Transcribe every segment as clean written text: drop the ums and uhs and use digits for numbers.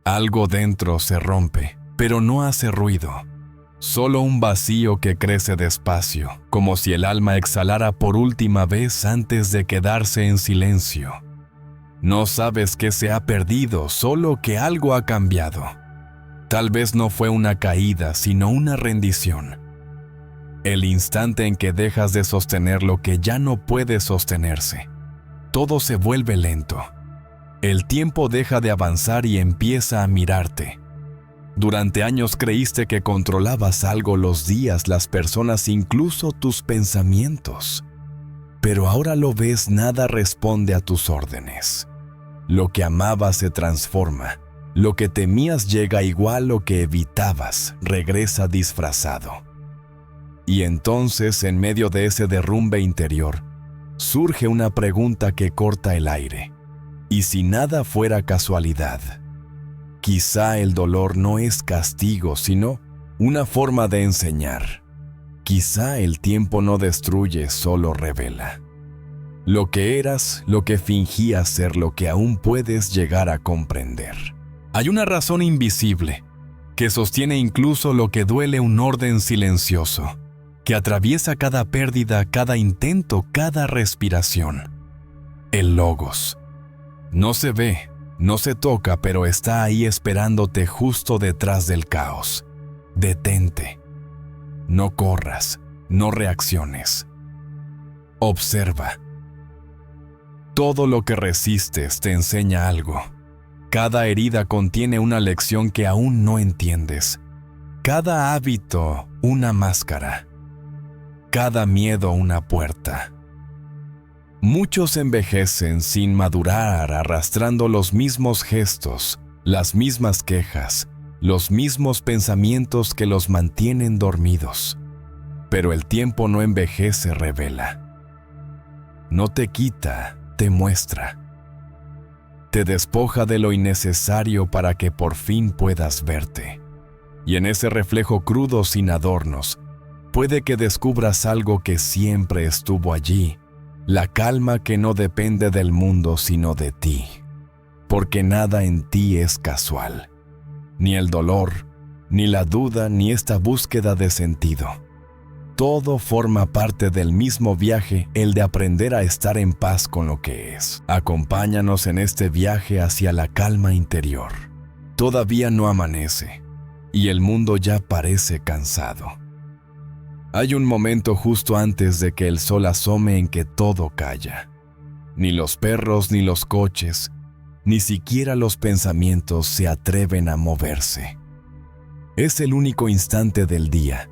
Algo dentro se rompe, pero no hace ruido. Solo un vacío que crece despacio, como si el alma exhalara por última vez antes de quedarse en silencio. No sabes qué se ha perdido, solo que algo ha cambiado. Tal vez no fue una caída, sino una rendición. El instante en que dejas de sostener lo que ya no puede sostenerse. Todo se vuelve lento. El tiempo deja de avanzar y empieza a mirarte. Durante años creíste que controlabas algo, los días, las personas, incluso tus pensamientos. Pero ahora lo ves, nada responde a tus órdenes. Lo que amabas se transforma. Lo que temías llega igual, lo que evitabas regresa disfrazado. Y entonces, en medio de ese derrumbe interior, surge una pregunta que corta el aire. ¿Y si nada fuera casualidad? Quizá el dolor no es castigo, sino una forma de enseñar. Quizá el tiempo no destruye, solo revela. Lo que eras, lo que fingías ser, lo que aún puedes llegar a comprender. Hay una razón invisible, que sostiene incluso lo que duele, un orden silencioso, que atraviesa cada pérdida, cada intento, cada respiración. El Logos. No se ve, no se toca, pero está ahí esperándote justo detrás del caos. Detente. No corras, no reacciones. Observa. Todo lo que resistes te enseña algo. Cada herida contiene una lección que aún no entiendes. Cada hábito, una máscara. Cada miedo, una puerta. Muchos envejecen sin madurar, arrastrando los mismos gestos, las mismas quejas, los mismos pensamientos que los mantienen dormidos. Pero el tiempo no envejece, revela. No te quita, te muestra. Te despoja de lo innecesario para que por fin puedas verte. Y en ese reflejo crudo, sin adornos, puede que descubras algo que siempre estuvo allí. La calma que no depende del mundo sino de ti, porque nada en ti es casual, ni el dolor, ni la duda, ni esta búsqueda de sentido. Todo forma parte del mismo viaje, el de aprender a estar en paz con lo que es. Acompáñanos en este viaje hacia la calma interior. Todavía no amanece, y el mundo ya parece cansado. Hay un momento justo antes de que el sol asome en que todo calla. Ni los perros, ni los coches, ni siquiera los pensamientos se atreven a moverse. Es el único instante del día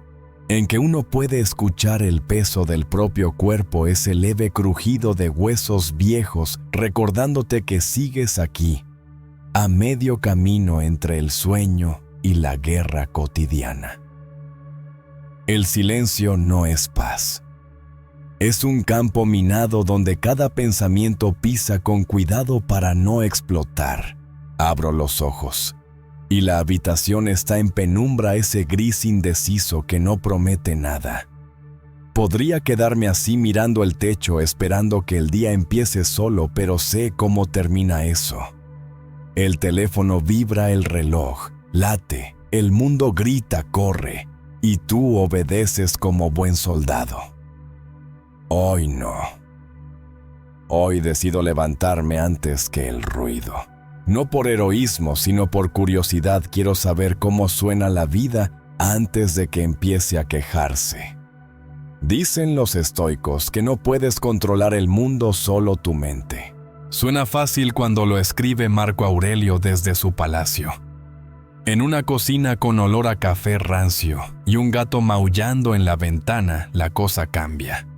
en que uno puede escuchar el peso del propio cuerpo, ese leve crujido de huesos viejos, recordándote que sigues aquí, a medio camino entre el sueño y la guerra cotidiana. El silencio no es paz. Es un campo minado donde cada pensamiento pisa con cuidado para no explotar. Abro los ojos, y la habitación está en penumbra, ese gris indeciso que no promete nada. Podría quedarme así mirando el techo esperando que el día empiece solo, pero sé cómo termina eso. El teléfono vibra, el reloj late, el mundo grita, corre. Y tú obedeces como buen soldado. Hoy no. Hoy decido levantarme antes que el ruido. No por heroísmo, sino por curiosidad. Quiero saber cómo suena la vida antes de que empiece a quejarse. Dicen los estoicos que no puedes controlar el mundo, solo tu mente. Suena fácil cuando lo escribe Marco Aurelio desde su palacio. En una cocina con olor a café rancio y un gato maullando en la ventana, la cosa cambia.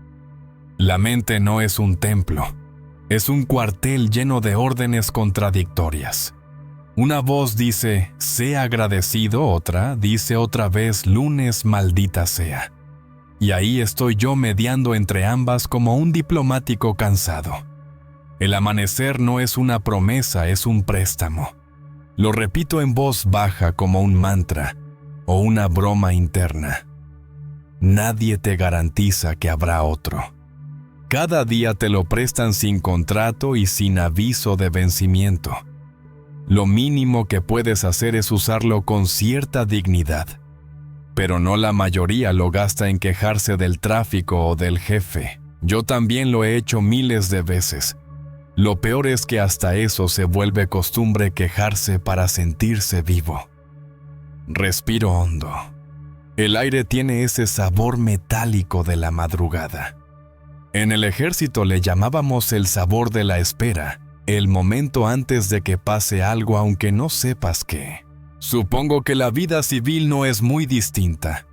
La mente no es un templo, es un cuartel lleno de órdenes contradictorias. Una voz dice, sé agradecido, otra dice otra vez, lunes maldita sea. Y ahí estoy yo mediando entre ambas como un diplomático cansado. El amanecer no es una promesa, es un préstamo. Lo repito en voz baja como un mantra o una broma interna. Nadie te garantiza que habrá otro. Cada día te lo prestan sin contrato y sin aviso de vencimiento. Lo mínimo que puedes hacer es usarlo con cierta dignidad. Pero no la mayoría lo gasta en quejarse del tráfico o del jefe. Yo también lo he hecho miles de veces. Lo peor es que hasta eso se vuelve costumbre quejarse para sentirse vivo. Respiro hondo. El aire tiene ese sabor metálico de la madrugada. En el ejército le llamábamos el sabor de la espera, el momento antes de que pase algo aunque no sepas qué. Supongo que la vida civil no es muy distinta.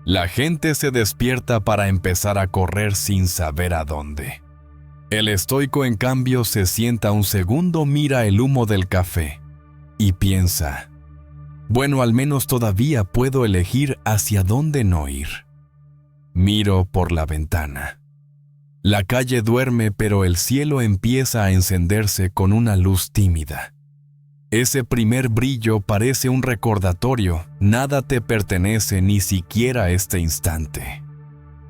La gente se despierta para empezar a correr sin saber a dónde. El estoico, en cambio, se sienta un segundo, mira el humo del café y piensa: bueno, al menos todavía puedo elegir hacia dónde no ir. Miro por la ventana. La calle duerme, pero el cielo empieza a encenderse con una luz tímida. Ese primer brillo parece un recordatorio: nada te pertenece, ni siquiera este instante.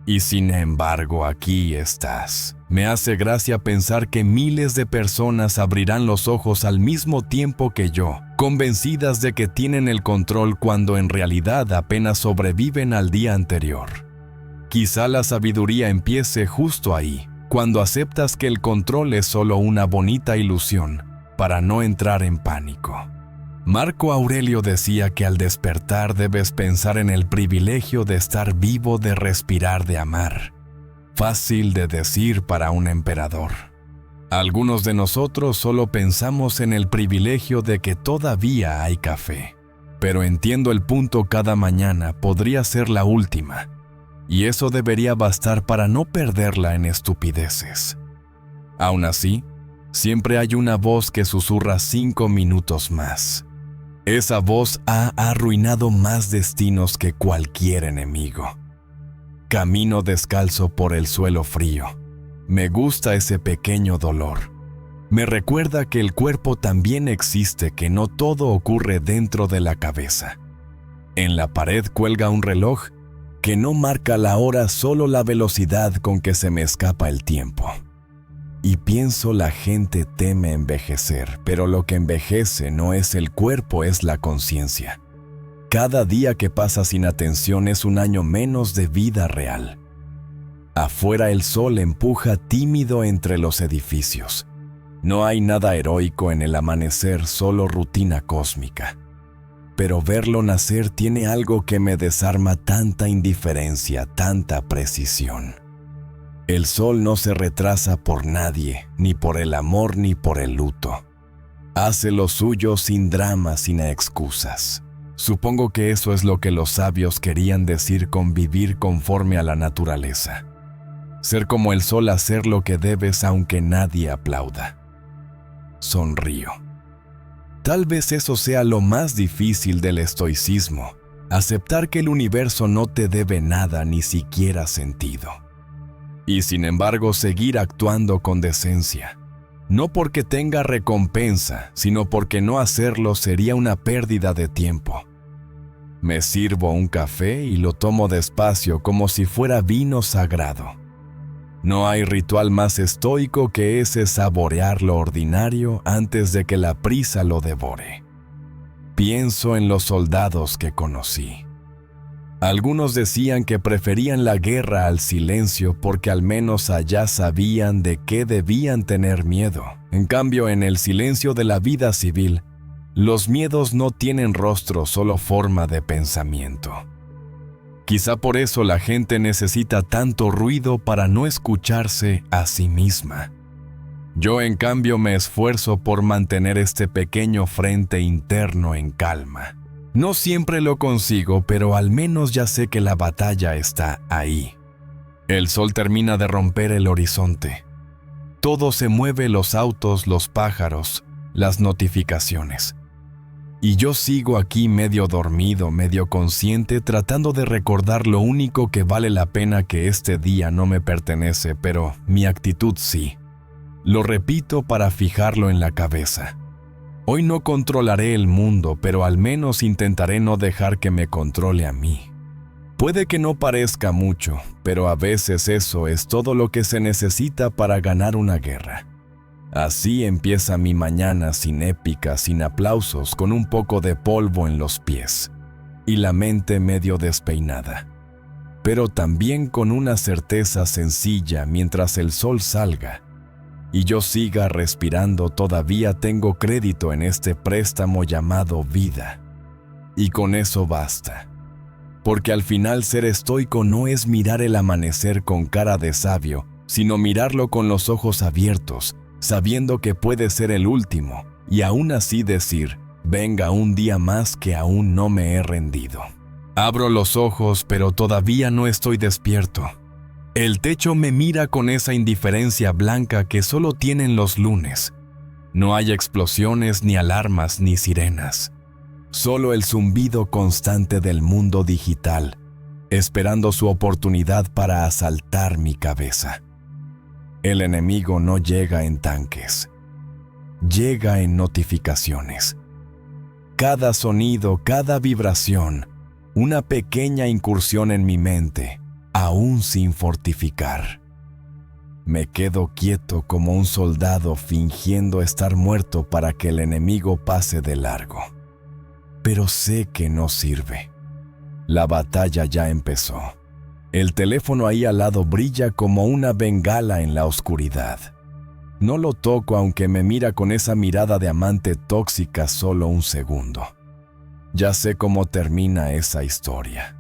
Y sin embargo, aquí estás. Me hace gracia pensar que miles de personas abrirán los ojos al mismo tiempo que yo, convencidas de que tienen el control cuando en realidad apenas sobreviven al día anterior. Quizá la sabiduría empiece justo ahí, cuando aceptas que el control es solo una bonita ilusión, para no entrar en pánico. Marco Aurelio decía que al despertar debes pensar en el privilegio de estar vivo, de respirar, de amar. Fácil de decir para un emperador. Algunos de nosotros solo pensamos en el privilegio de que todavía hay café. Pero entiendo el punto: cada mañana podría ser la última. Y eso debería bastar para no perderla en estupideces. Aún así, siempre hay una voz que susurra 5 minutos más. Esa voz ha arruinado más destinos que cualquier enemigo. Camino descalzo por el suelo frío. Me gusta ese pequeño dolor. Me recuerda que el cuerpo también existe, que no todo ocurre dentro de la cabeza. En la pared cuelga un reloj que no marca la hora, solo la velocidad con que se me escapa el tiempo. Y pienso, la gente teme envejecer, pero lo que envejece no es el cuerpo, es la conciencia. Cada día que pasa sin atención es un año menos de vida real. Afuera el sol empuja tímido entre los edificios. No hay nada heroico en el amanecer, solo rutina cósmica. Pero verlo nacer tiene algo que me desarma: tanta indiferencia, tanta precisión. El sol no se retrasa por nadie, ni por el amor ni por el luto. Hace lo suyo sin drama, sin excusas. Supongo que eso es lo que los sabios querían decir con vivir conforme a la naturaleza. Ser como el sol, hacer lo que debes aunque nadie aplauda. Sonrío. Tal vez eso sea lo más difícil del estoicismo: aceptar que el universo no te debe nada, ni siquiera sentido. Y sin embargo seguir actuando con decencia. No porque tenga recompensa, sino porque no hacerlo sería una pérdida de tiempo. Me sirvo un café y lo tomo despacio, como si fuera vino sagrado. No hay ritual más estoico que ese: saborear lo ordinario antes de que la prisa lo devore. Pienso en los soldados que conocí. Algunos decían que preferían la guerra al silencio porque al menos allá sabían de qué debían tener miedo. En cambio, en el silencio de la vida civil, los miedos no tienen rostro, solo forma de pensamiento. Quizá por eso la gente necesita tanto ruido para no escucharse a sí misma. Yo, en cambio, me esfuerzo por mantener este pequeño frente interno en calma. No siempre lo consigo, pero al menos ya sé que la batalla está ahí. El sol termina de romper el horizonte. Todo se mueve: los autos, los pájaros, las notificaciones. Y yo sigo aquí medio dormido, medio consciente, tratando de recordar lo único que vale la pena: que este día no me pertenece, pero mi actitud sí. Lo repito para fijarlo en la cabeza. Hoy no controlaré el mundo, pero al menos intentaré no dejar que me controle a mí. Puede que no parezca mucho, pero a veces eso es todo lo que se necesita para ganar una guerra. Así empieza mi mañana sin épica, sin aplausos, con un poco de polvo en los pies y la mente medio despeinada, pero también con una certeza sencilla: mientras el sol salga y yo siga respirando, todavía tengo crédito en este préstamo llamado vida. Y con eso basta. Porque al final ser estoico no es mirar el amanecer con cara de sabio, sino mirarlo con los ojos abiertos, sabiendo que puede ser el último, y aún así decir: venga un día más que aún no me he rendido. Abro los ojos, pero todavía no estoy despierto. El techo me mira con esa indiferencia blanca que solo tienen los lunes. No hay explosiones, ni alarmas, ni sirenas. Solo el zumbido constante del mundo digital, esperando su oportunidad para asaltar mi cabeza. El enemigo no llega en tanques, llega en notificaciones. Cada sonido, cada vibración, una pequeña incursión en mi mente, aún sin fortificar. Me quedo quieto como un soldado fingiendo estar muerto para que el enemigo pase de largo. Pero sé que no sirve. La batalla ya empezó. El teléfono ahí al lado brilla como una bengala en la oscuridad. No lo toco aunque me mira con esa mirada de amante tóxica solo un segundo. Ya sé cómo termina esa historia.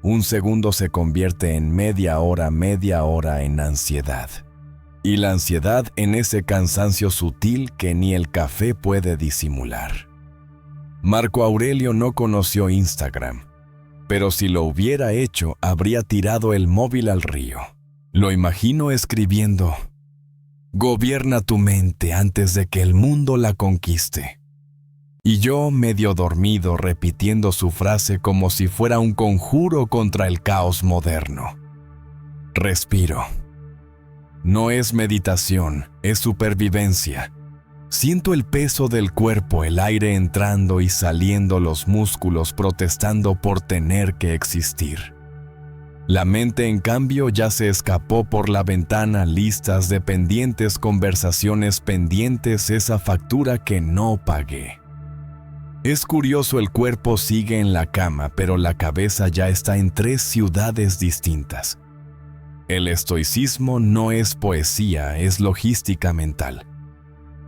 Un segundo se convierte en media hora en ansiedad. Y la ansiedad en ese cansancio sutil que ni el café puede disimular. Marco Aurelio no conoció Instagram, pero si lo hubiera hecho, habría tirado el móvil al río. Lo imagino escribiendo: gobierna tu mente antes de que el mundo la conquiste. Y yo, medio dormido, repitiendo su frase como si fuera un conjuro contra el caos moderno. Respiro. No es meditación, es supervivencia. Siento el peso del cuerpo, el aire entrando y saliendo, los músculos protestando por tener que existir. La mente, en cambio, ya se escapó por la ventana, listas de pendientes, conversaciones pendientes, esa factura que no pagué. Es curioso, el cuerpo sigue en la cama, pero la cabeza ya está en 3 ciudades distintas. El estoicismo no es poesía, es logística mental.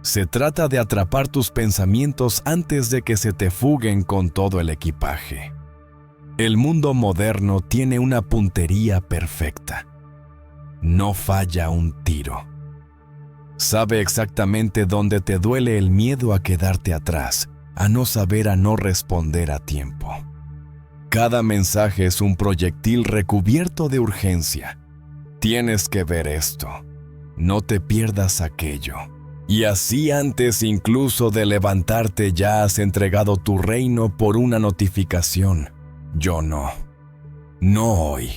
Se trata de atrapar tus pensamientos antes de que se te fuguen con todo el equipaje. El mundo moderno tiene una puntería perfecta. No falla un tiro. Sabe exactamente dónde te duele el miedo a quedarte atrás, a no saber, a no responder a tiempo. Cada mensaje es un proyectil recubierto de urgencia. Tienes que ver esto. No te pierdas aquello. Y así, antes incluso de levantarte, ya has entregado tu reino por una notificación. Yo no. No hoy.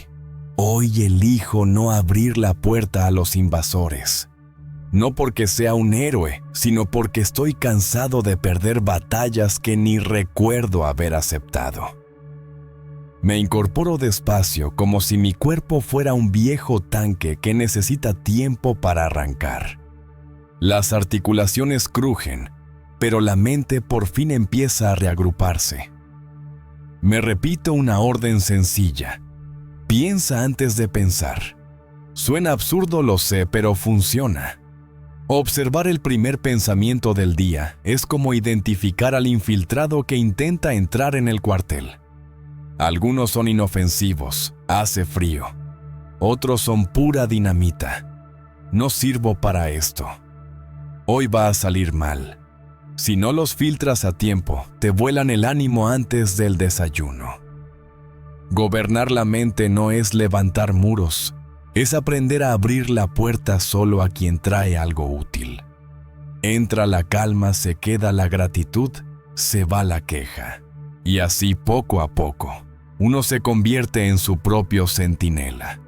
Hoy elijo no abrir la puerta a los invasores. No porque sea un héroe, sino porque estoy cansado de perder batallas que ni recuerdo haber aceptado. Me incorporo despacio, como si mi cuerpo fuera un viejo tanque que necesita tiempo para arrancar. Las articulaciones crujen, pero la mente por fin empieza a reagruparse. Me repito una orden sencilla: piensa antes de pensar. Suena absurdo, lo sé, pero funciona. Observar el primer pensamiento del día es como identificar al infiltrado que intenta entrar en el cuartel. Algunos son inofensivos, hace frío. Otros son pura dinamita. No sirvo para esto. Hoy va a salir mal. Si no los filtras a tiempo, te vuelan el ánimo antes del desayuno. Gobernar la mente no es levantar muros, es aprender a abrir la puerta solo a quien trae algo útil. Entra la calma, se queda la gratitud, se va la queja. Y así, poco a poco, uno se convierte en su propio centinela.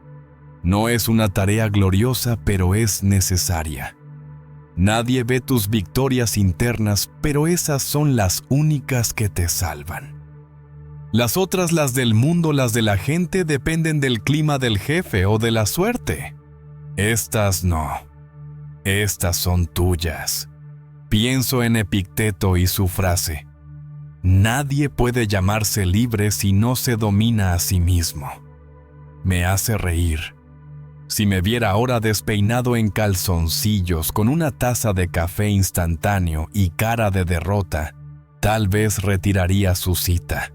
No es una tarea gloriosa, pero es necesaria. Nadie ve tus victorias internas, pero esas son las únicas que te salvan. Las otras, las del mundo, las de la gente, dependen del clima del jefe o de la suerte. Estas no. Estas son tuyas. Pienso en Epicteto y su frase: nadie puede llamarse libre si no se domina a sí mismo. Me hace reír. Si me viera ahora despeinado en calzoncillos, con una taza de café instantáneo y cara de derrota, tal vez retiraría su cita.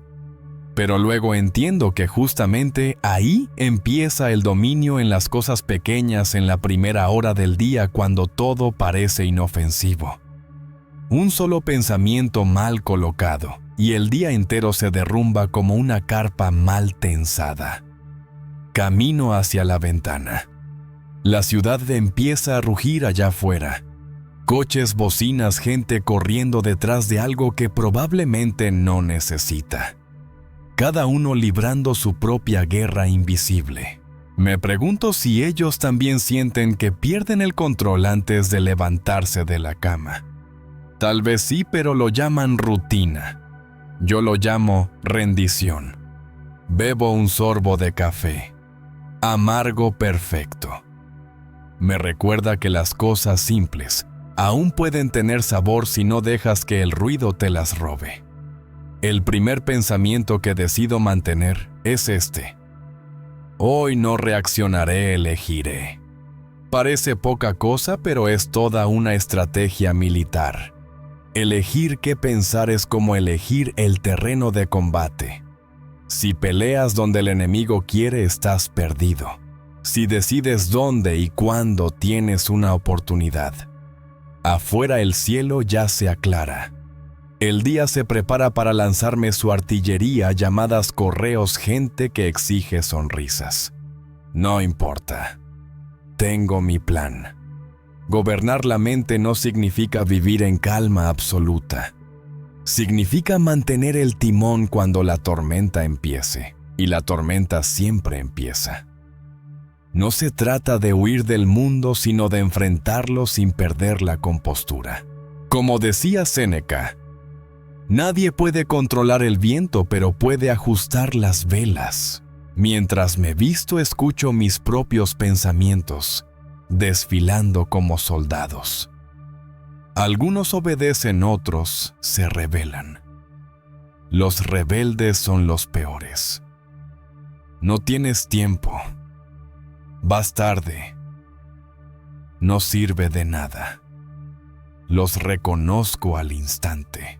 Pero luego entiendo que justamente ahí empieza el dominio en las cosas pequeñas en la primera hora del día, cuando todo parece inofensivo. Un solo pensamiento mal colocado y el día entero se derrumba como una carpa mal tensada. Camino hacia la ventana. La ciudad empieza a rugir allá afuera. Coches, bocinas, gente corriendo detrás de algo que probablemente no necesita. Cada uno librando su propia guerra invisible. Me pregunto si ellos también sienten que pierden el control antes de levantarse de la cama. Tal vez sí, pero lo llaman rutina. Yo lo llamo rendición. Bebo un sorbo de café. Amargo perfecto. Me recuerda que las cosas simples aún pueden tener sabor si no dejas que el ruido te las robe. El primer pensamiento que decido mantener es este: hoy no reaccionaré, elegiré. Parece poca cosa, pero es toda una estrategia militar. Elegir qué pensar es como elegir el terreno de combate. Si peleas donde el enemigo quiere, estás perdido. Si decides dónde y cuándo, tienes una oportunidad. Afuera el cielo ya se aclara. El día se prepara para lanzarme su artillería llamadas correos, gente que exige sonrisas. No importa. Tengo mi plan. Gobernar la mente no significa vivir en calma absoluta. Significa mantener el timón cuando la tormenta empiece, y la tormenta siempre empieza. No se trata de huir del mundo, sino de enfrentarlo sin perder la compostura. Como decía Séneca, nadie puede controlar el viento, pero puede ajustar las velas. Mientras me visto, escucho mis propios pensamientos, desfilando como soldados. Algunos obedecen, otros se rebelan. Los rebeldes son los peores. No tienes tiempo. Vas tarde. No sirve de nada. Los reconozco al instante.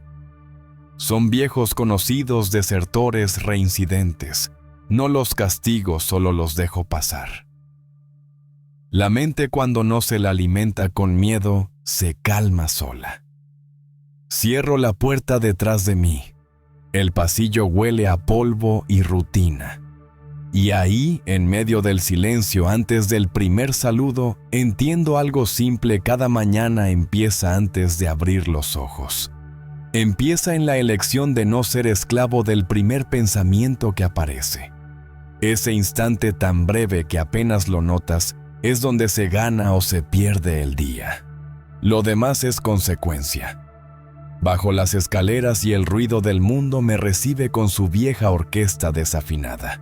Son viejos conocidos, desertores, reincidentes. No los castigo, solo los dejo pasar. La mente, cuando no se la alimenta con miedo, se calma sola. Cierro la puerta detrás de mí. El pasillo huele a polvo y rutina. Y ahí, en medio del silencio, antes del primer saludo, entiendo algo simple: cada mañana empieza antes de abrir los ojos. Empieza en la elección de no ser esclavo del primer pensamiento que aparece. Ese instante tan breve que apenas lo notas es donde se gana o se pierde el día. Lo demás es consecuencia. Bajo las escaleras y el ruido del mundo me recibe con su vieja orquesta desafinada.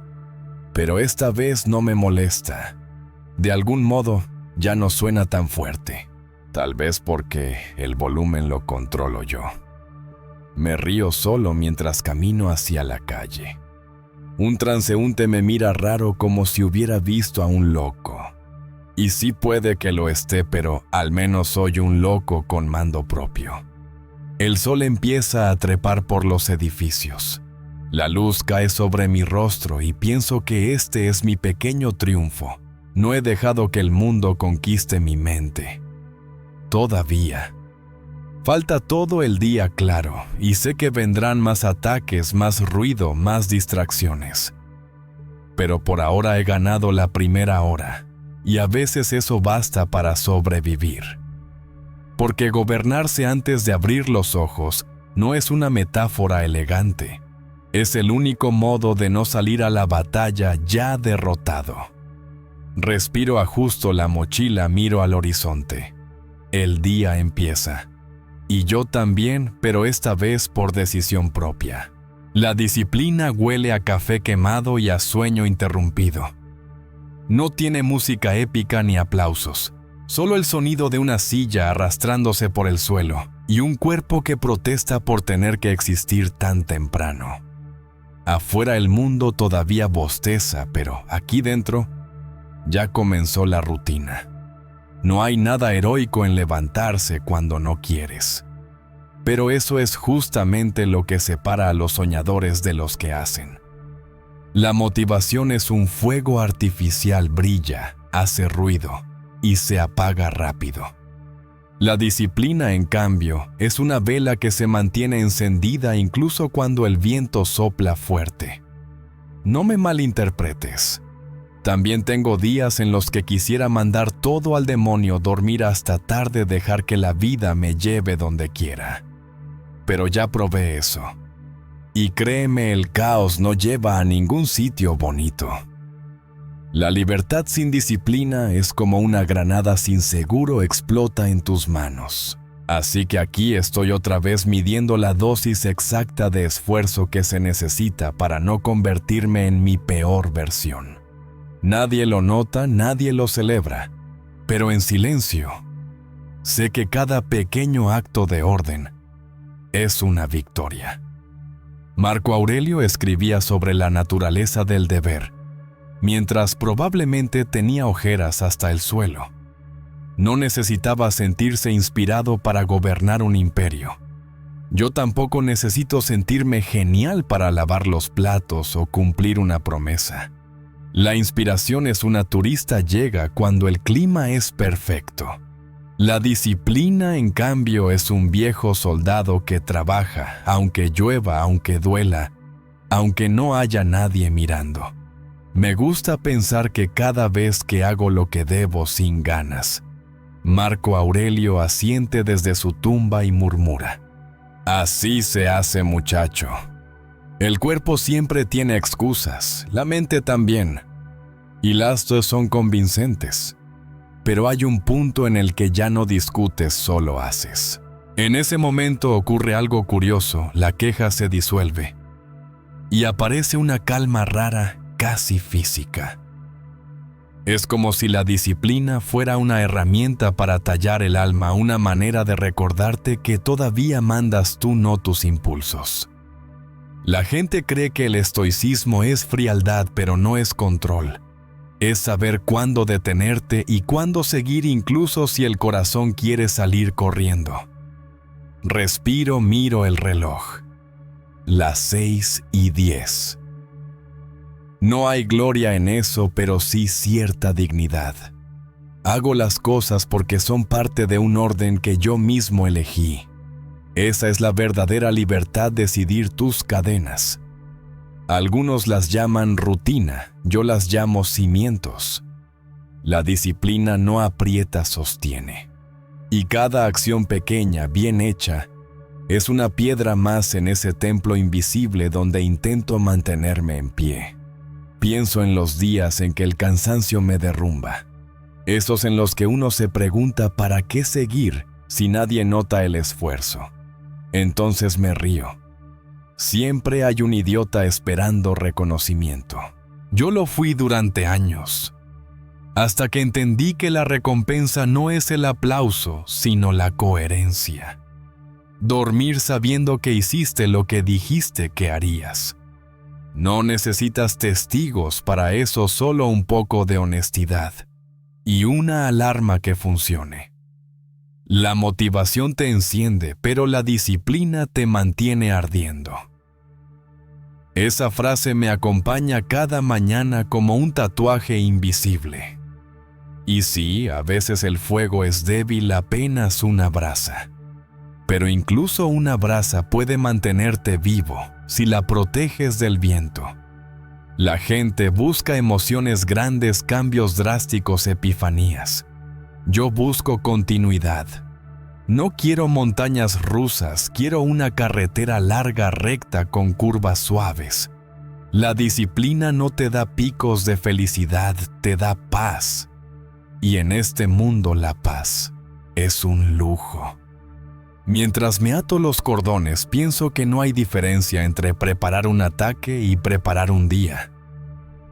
Pero esta vez no me molesta. De algún modo, ya no suena tan fuerte. Tal vez porque el volumen lo controlo yo. Me río solo mientras camino hacia la calle. Un transeúnte me mira raro, como si hubiera visto a un loco. Y sí puede que lo esté, pero al menos soy un loco con mando propio. El sol empieza a trepar por los edificios. La luz cae sobre mi rostro y pienso que este es mi pequeño triunfo. No he dejado que el mundo conquiste mi mente. Todavía. Falta todo el día, claro, y sé que vendrán más ataques, más ruido, más distracciones. Pero por ahora he ganado la primera hora, y a veces eso basta para sobrevivir. Porque gobernarse antes de abrir los ojos no es una metáfora elegante. Es el único modo de no salir a la batalla ya derrotado. Respiro, ajusto la mochila, miro al horizonte. El día empieza. Y yo también, pero esta vez por decisión propia. La disciplina huele a café quemado y a sueño interrumpido. No tiene música épica ni aplausos. Solo el sonido de una silla arrastrándose por el suelo y un cuerpo que protesta por tener que existir tan temprano. Afuera el mundo todavía bosteza, pero aquí dentro ya comenzó la rutina. No hay nada heroico en levantarse cuando no quieres. Pero eso es justamente lo que separa a los soñadores de los que hacen. La motivación es un fuego artificial, brilla, hace ruido y se apaga rápido. La disciplina, en cambio, es una vela que se mantiene encendida incluso cuando el viento sopla fuerte. No me malinterpretes. También tengo días en los que quisiera mandar todo al demonio, dormir hasta tarde, dejar que la vida me lleve donde quiera. Pero ya probé eso. Y créeme, el caos no lleva a ningún sitio bonito. La libertad sin disciplina es como una granada sin seguro, explota en tus manos. Así que aquí estoy otra vez midiendo la dosis exacta de esfuerzo que se necesita para no convertirme en mi peor versión. Nadie lo nota, nadie lo celebra, pero en silencio, sé que cada pequeño acto de orden es una victoria. Marco Aurelio escribía sobre la naturaleza del deber, mientras probablemente tenía ojeras hasta el suelo. No necesitaba sentirse inspirado para gobernar un imperio. Yo tampoco necesito sentirme genial para lavar los platos o cumplir una promesa. La inspiración es una turista, llega cuando el clima es perfecto. La disciplina, en cambio, es un viejo soldado que trabaja, aunque llueva, aunque duela, aunque no haya nadie mirando. Me gusta pensar que cada vez que hago lo que debo sin ganas, Marco Aurelio asiente desde su tumba y murmura: así se hace, muchacho. El cuerpo siempre tiene excusas, la mente también, y las dos son convincentes. Pero hay un punto en el que ya no discutes, solo haces. En ese momento ocurre algo curioso, la queja se disuelve y aparece una calma rara, casi física. Es como si la disciplina fuera una herramienta para tallar el alma, una manera de recordarte que todavía mandas tú, no tus impulsos. La gente cree que el estoicismo es frialdad, pero no es control. Es saber cuándo detenerte y cuándo seguir, incluso si el corazón quiere salir corriendo. Respiro, miro el reloj. Las 6:10. No hay gloria en eso, pero sí cierta dignidad. Hago las cosas porque son parte de un orden que yo mismo elegí. Esa es la verdadera libertad, decidir tus cadenas. Algunos las llaman rutina, yo las llamo cimientos. La disciplina no aprieta, sostiene. Y cada acción pequeña, bien hecha, es una piedra más en ese templo invisible donde intento mantenerme en pie. Pienso en los días en que el cansancio me derrumba. Esos en los que uno se pregunta ¿para qué seguir si nadie nota el esfuerzo? Entonces me río. Siempre hay un idiota esperando reconocimiento. Yo lo fui durante años, hasta que entendí que la recompensa no es el aplauso, sino la coherencia. Dormir sabiendo que hiciste lo que dijiste que harías. No necesitas testigos para eso, solo un poco de honestidad y una alarma que funcione. La motivación te enciende, pero la disciplina te mantiene ardiendo. Esa frase me acompaña cada mañana como un tatuaje invisible. Y sí, a veces el fuego es débil, apenas una brasa. Pero incluso una brasa puede mantenerte vivo si la proteges del viento. La gente busca emociones grandes, cambios drásticos, epifanías. Yo busco continuidad. No quiero montañas rusas, quiero una carretera larga, recta, con curvas suaves. La disciplina no te da picos de felicidad, te da paz. Y en este mundo la paz es un lujo. Mientras me ato los cordones, pienso que no hay diferencia entre preparar un ataque y preparar un día.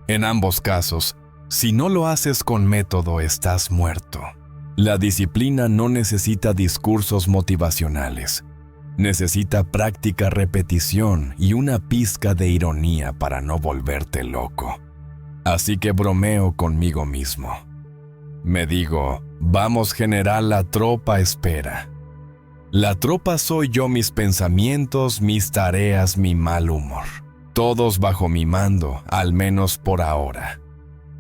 En ambos casos, si no lo haces con método, estás muerto. La disciplina no necesita discursos motivacionales. Necesita práctica, repetición y una pizca de ironía para no volverte loco. Así que bromeo conmigo mismo. Me digo, vamos general, la tropa espera. La tropa soy yo, mis pensamientos, mis tareas, mi mal humor. Todos bajo mi mando, al menos por ahora.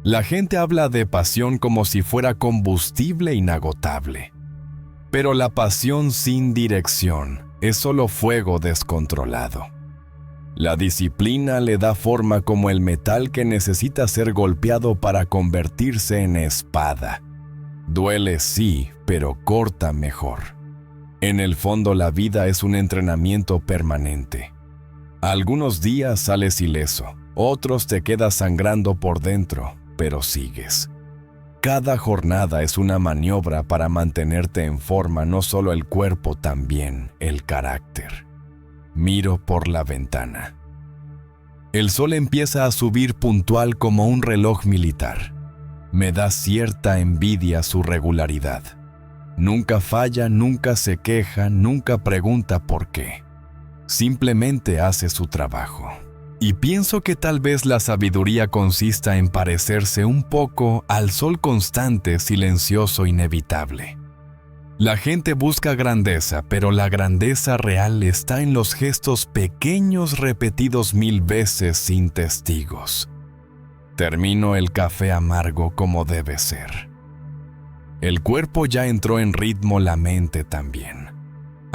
La gente habla de pasión como si fuera combustible inagotable. Pero la pasión sin dirección es solo fuego descontrolado. La disciplina le da forma como el metal que necesita ser golpeado para convertirse en espada. Duele sí, pero corta mejor. En el fondo, la vida es un entrenamiento permanente. Algunos días sales ileso, otros te quedas sangrando por dentro, pero sigues. Cada jornada es una maniobra para mantenerte en forma, no solo el cuerpo, también el carácter. Miro por la ventana. El sol empieza a subir puntual como un reloj militar. Me da cierta envidia su regularidad. Nunca falla, nunca se queja, nunca pregunta por qué. Simplemente hace su trabajo. Y pienso que tal vez la sabiduría consista en parecerse un poco al sol constante, silencioso, inevitable. La gente busca grandeza, pero la grandeza real está en los gestos pequeños repetidos 1000 veces sin testigos. Termino el café amargo como debe ser. El cuerpo ya entró en ritmo, la mente también.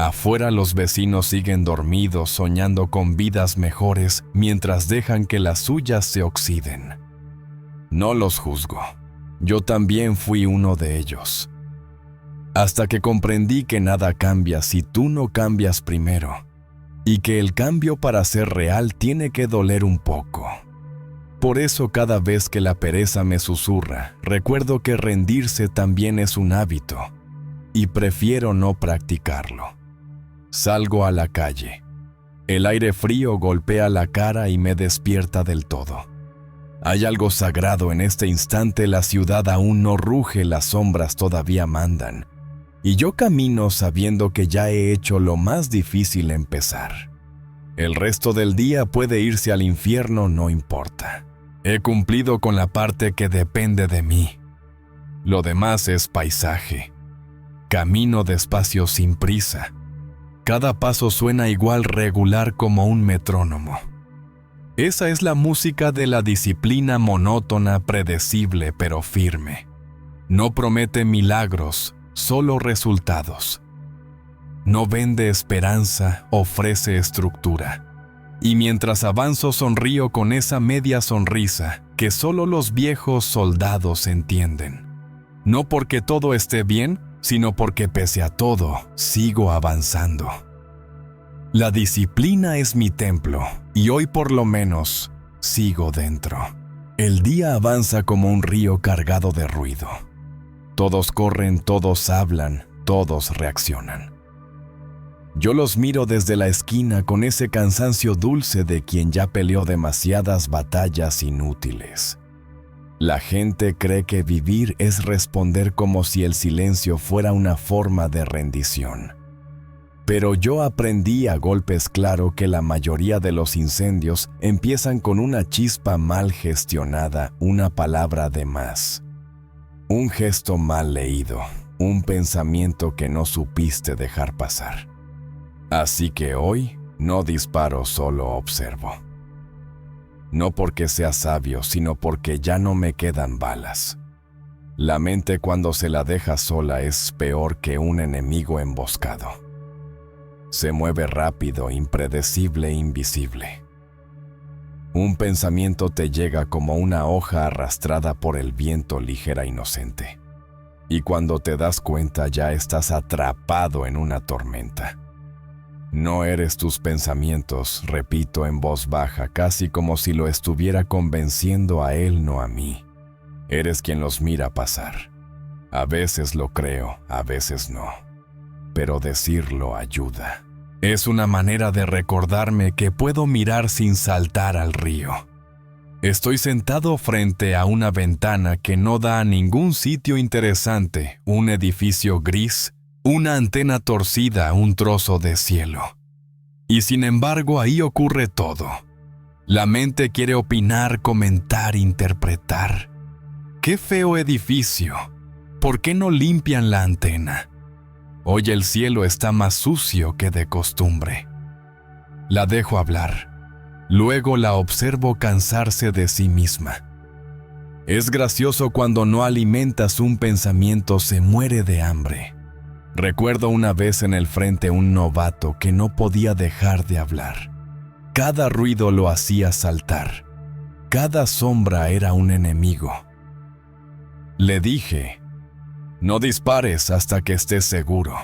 Afuera los vecinos siguen dormidos, soñando con vidas mejores, mientras dejan que las suyas se oxiden. No los juzgo. Yo también fui uno de ellos. Hasta que comprendí que nada cambia si tú no cambias primero, y que el cambio para ser real tiene que doler un poco. Por eso cada vez que la pereza me susurra, recuerdo que rendirse también es un hábito, y prefiero no practicarlo. Salgo a la calle. El aire frío golpea la cara y me despierta del todo. Hay algo sagrado en este instante, la ciudad aún no ruge, las sombras todavía mandan. Y yo camino sabiendo que ya he hecho lo más difícil, empezar. El resto del día puede irse al infierno, no importa. He cumplido con la parte que depende de mí. Lo demás es paisaje. Camino despacio, sin prisa. Cada paso suena igual, regular como un metrónomo. Esa es la música de la disciplina, monótona, predecible, pero firme. No promete milagros, solo resultados. No vende esperanza, ofrece estructura. Y mientras avanzo sonrío con esa media sonrisa que solo los viejos soldados entienden. No porque todo esté bien, sino porque pese a todo, sigo avanzando. La disciplina es mi templo, y hoy por lo menos, sigo dentro. El día avanza como un río cargado de ruido. Todos corren, todos hablan, todos reaccionan. Yo los miro desde la esquina con ese cansancio dulce de quien ya peleó demasiadas batallas inútiles. La gente cree que vivir es responder como si el silencio fuera una forma de rendición. Pero yo aprendí a golpes claro que la mayoría de los incendios empiezan con una chispa mal gestionada, una palabra de más. Un gesto mal leído, un pensamiento que no supiste dejar pasar. Así que hoy no disparo, solo observo. No porque sea sabio, sino porque ya no me quedan balas. La mente cuando se la deja sola es peor que un enemigo emboscado. Se mueve rápido, impredecible, invisible. Un pensamiento te llega como una hoja arrastrada por el viento, ligera, inocente. Y cuando te das cuenta ya estás atrapado en una tormenta. No eres tus pensamientos, repito en voz baja, casi como si lo estuviera convenciendo a él, no a mí. Eres quien los mira pasar. A veces lo creo, a veces no. Pero decirlo ayuda. Es una manera de recordarme que puedo mirar sin saltar al río. Estoy sentado frente a una ventana que no da a ningún sitio interesante, un edificio gris, una antena torcida, un trozo de cielo. Y sin embargo, ahí ocurre todo. La mente quiere opinar, comentar, interpretar. ¡Qué feo edificio! ¿Por qué no limpian la antena? Hoy el cielo está más sucio que de costumbre. La dejo hablar. Luego la observo cansarse de sí misma. Es gracioso cuando no alimentas un pensamiento, se muere de hambre. Recuerdo una vez en el frente un novato que no podía dejar de hablar. Cada ruido lo hacía saltar. Cada sombra era un enemigo. Le dije, no dispares hasta que estés seguro.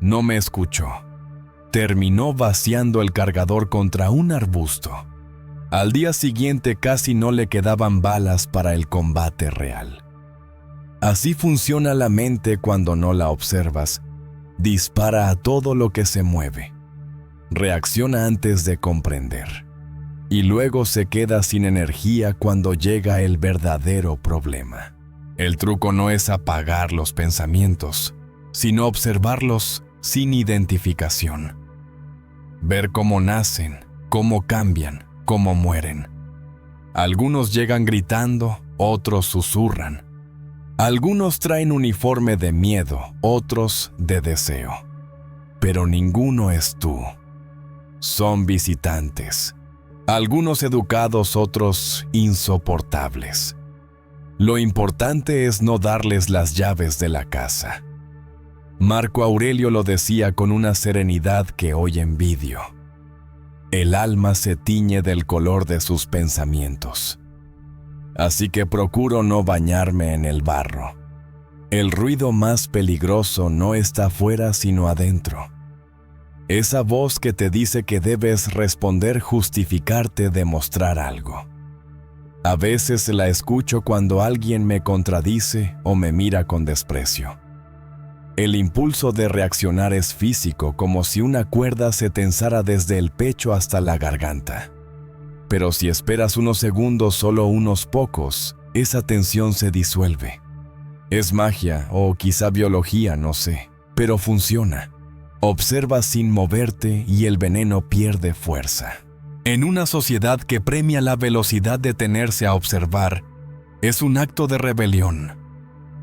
No me escuchó. Terminó vaciando el cargador contra un arbusto. Al día siguiente casi no le quedaban balas para el combate real. Así funciona la mente cuando no la observas. Dispara a todo lo que se mueve. Reacciona antes de comprender. Y luego se queda sin energía cuando llega el verdadero problema. El truco no es apagar los pensamientos, sino observarlos sin identificación. Ver cómo nacen, cómo cambian, cómo mueren. Algunos llegan gritando, otros susurran. Algunos traen uniforme de miedo, otros de deseo. Pero ninguno es tú. Son visitantes. Algunos educados, otros insoportables. Lo importante es no darles las llaves de la casa. Marco Aurelio lo decía con una serenidad que hoy envidio. El alma se tiñe del color de sus pensamientos. Así que procuro no bañarme en el barro. El ruido más peligroso no está afuera sino adentro. Esa voz que te dice que debes responder, justificarte, demostrar algo. A veces la escucho cuando alguien me contradice o me mira con desprecio. El impulso de reaccionar es físico, como si una cuerda se tensara desde el pecho hasta la garganta. Pero si esperas unos segundos, solo unos pocos, esa tensión se disuelve. Es magia o quizá biología, no sé, pero funciona. Observa sin moverte y el veneno pierde fuerza. En una sociedad que premia la velocidad, detenerse a observar es un acto de rebelión.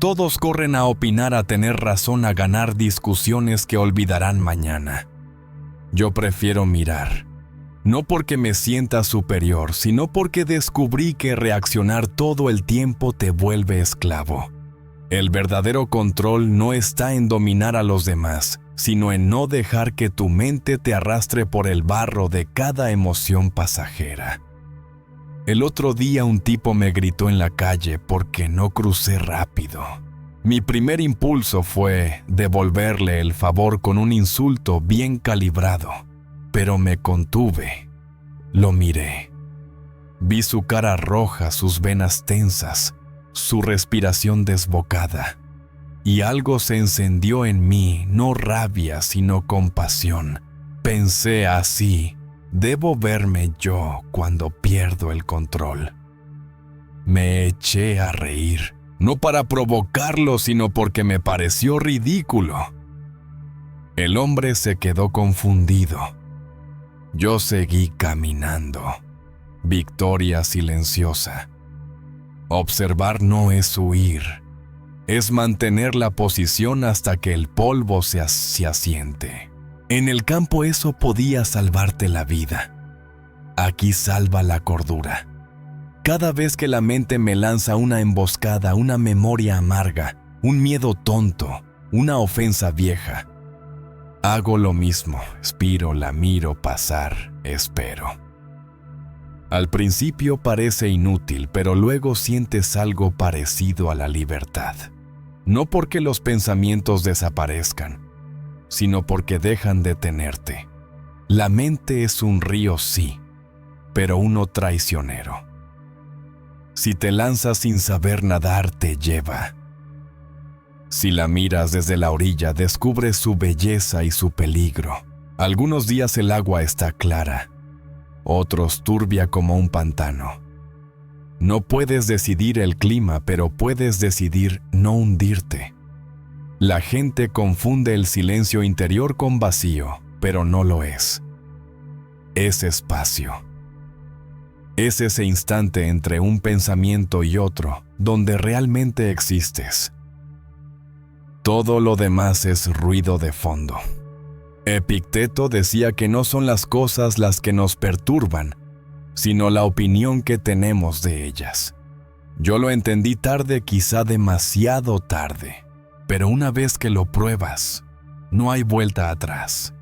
Todos corren a opinar, a tener razón, a ganar discusiones que olvidarán mañana. Yo prefiero mirar, no porque me sienta superior, sino porque descubrí que reaccionar todo el tiempo te vuelve esclavo. El verdadero control no está en dominar a los demás, sino en no dejar que tu mente te arrastre por el barro de cada emoción pasajera. El otro día un tipo me gritó en la calle porque no crucé rápido. Mi primer impulso fue devolverle el favor con un insulto bien calibrado, pero me contuve. Lo miré. Vi su cara roja, sus venas tensas, su respiración desbocada. Y algo se encendió en mí, no rabia, sino compasión. Pensé así. Debo verme yo cuando pierdo el control. Me eché a reír, no para provocarlo, sino porque me pareció ridículo. El hombre se quedó confundido. Yo seguí caminando. Victoria silenciosa. Observar no es huir, es mantener la posición hasta que el polvo se asiente. En el campo eso podía salvarte la vida. Aquí salva la cordura. Cada vez que la mente me lanza una emboscada, una memoria amarga, un miedo tonto, una ofensa vieja, hago lo mismo, expiro, la miro pasar, espero. Al principio parece inútil, pero luego sientes algo parecido a la libertad. No porque los pensamientos desaparezcan, sino porque dejan de tenerte. La mente es un río, sí, pero uno traicionero. Si te lanzas sin saber nadar, te lleva. Si la miras desde la orilla, descubres su belleza y su peligro. Algunos días el agua está clara, otros turbia como un pantano. No puedes decidir el clima, pero puedes decidir no hundirte. La gente confunde el silencio interior con vacío, pero no lo es. Es espacio. Es ese instante entre un pensamiento y otro, donde realmente existes. Todo lo demás es ruido de fondo. Epicteto decía que no son las cosas las que nos perturban, sino la opinión que tenemos de ellas. Yo lo entendí tarde, quizá demasiado tarde, pero una vez que lo pruebas, no hay vuelta atrás.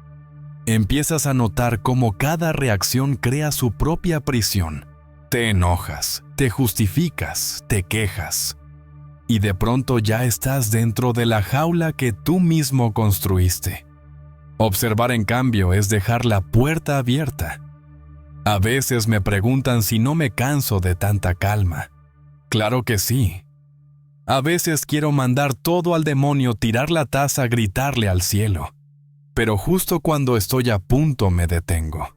Empiezas a notar cómo cada reacción crea su propia prisión. Te enojas, te justificas, te quejas, y de pronto ya estás dentro de la jaula que tú mismo construiste. Observar, en cambio, es dejar la puerta abierta. A veces me preguntan si no me canso de tanta calma. Claro que sí. A veces quiero mandar todo al demonio, tirar la taza, gritarle al cielo. Pero justo cuando estoy a punto me detengo.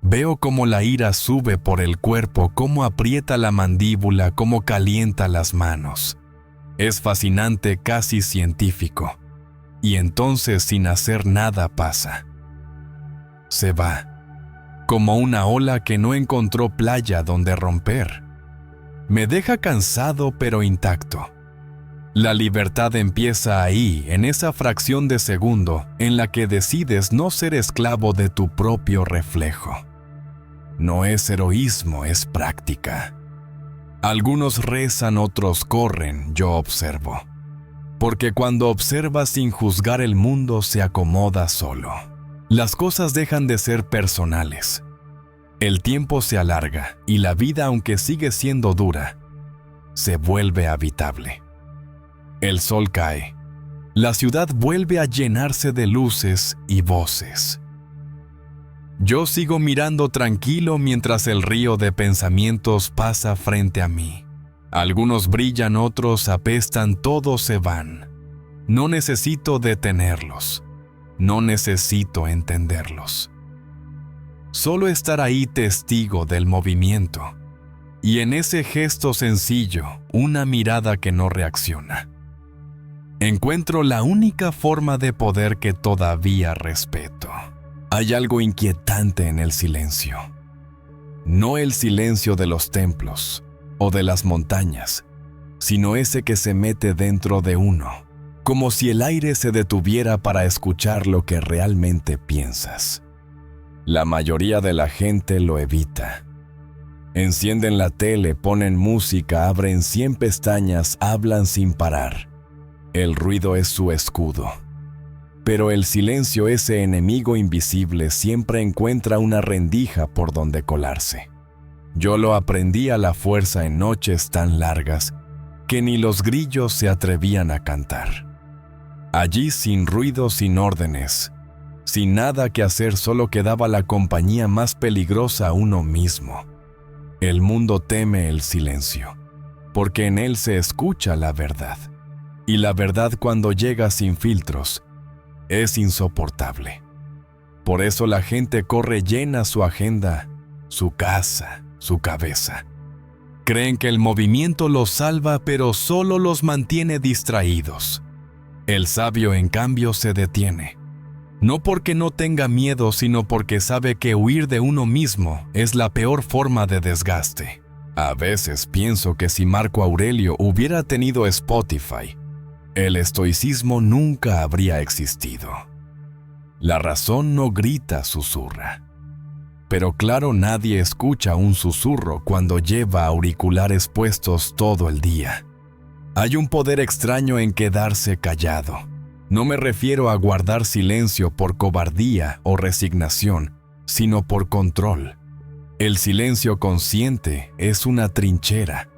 Veo cómo la ira sube por el cuerpo, cómo aprieta la mandíbula, cómo calienta las manos. Es fascinante, casi científico. Y entonces, sin hacer nada, pasa. Se va, como una ola que no encontró playa donde romper. Me deja cansado pero intacto. La libertad empieza ahí, en esa fracción de segundo en la que decides no ser esclavo de tu propio reflejo. No es heroísmo, es práctica. Algunos rezan, otros corren, yo observo. Porque cuando observas sin juzgar, el mundo se acomoda solo. Las cosas dejan de ser personales. El tiempo se alarga y la vida, aunque sigue siendo dura, se vuelve habitable. El sol cae. La ciudad vuelve a llenarse de luces y voces. Yo sigo mirando tranquilo mientras el río de pensamientos pasa frente a mí. Algunos brillan, otros apestan, todos se van. No necesito detenerlos. No necesito entenderlos. Solo estar ahí, testigo del movimiento. Y en ese gesto sencillo, una mirada que no reacciona. Encuentro la única forma de poder que todavía respeto. Hay algo inquietante en el silencio. No el silencio de los templos o de las montañas, sino ese que se mete dentro de uno, como si el aire se detuviera para escuchar lo que realmente piensas. La mayoría de la gente lo evita. Encienden la tele, ponen música, abren 100 pestañas, hablan sin parar. El ruido es su escudo. Pero el silencio, ese enemigo invisible, siempre encuentra una rendija por donde colarse. Yo lo aprendí a la fuerza en noches tan largas que ni los grillos se atrevían a cantar. Allí, sin ruido, sin órdenes, sin nada que hacer, solo quedaba la compañía más peligrosa a uno mismo. El mundo teme el silencio, porque en él se escucha la verdad. Y la verdad, cuando llega sin filtros, es insoportable. Por eso la gente corre, llena su agenda, su casa, su cabeza. Creen que el movimiento los salva, pero solo los mantiene distraídos. El sabio, en cambio, se detiene. No porque no tenga miedo, sino porque sabe que huir de uno mismo es la peor forma de desgaste. A veces pienso que si Marco Aurelio hubiera tenido Spotify, el estoicismo nunca habría existido. La razón no grita, susurra. Pero claro, nadie escucha un susurro cuando lleva auriculares puestos todo el día. Hay un poder extraño en quedarse callado. No me refiero a guardar silencio por cobardía o resignación, sino por control. El silencio consciente es una trinchera.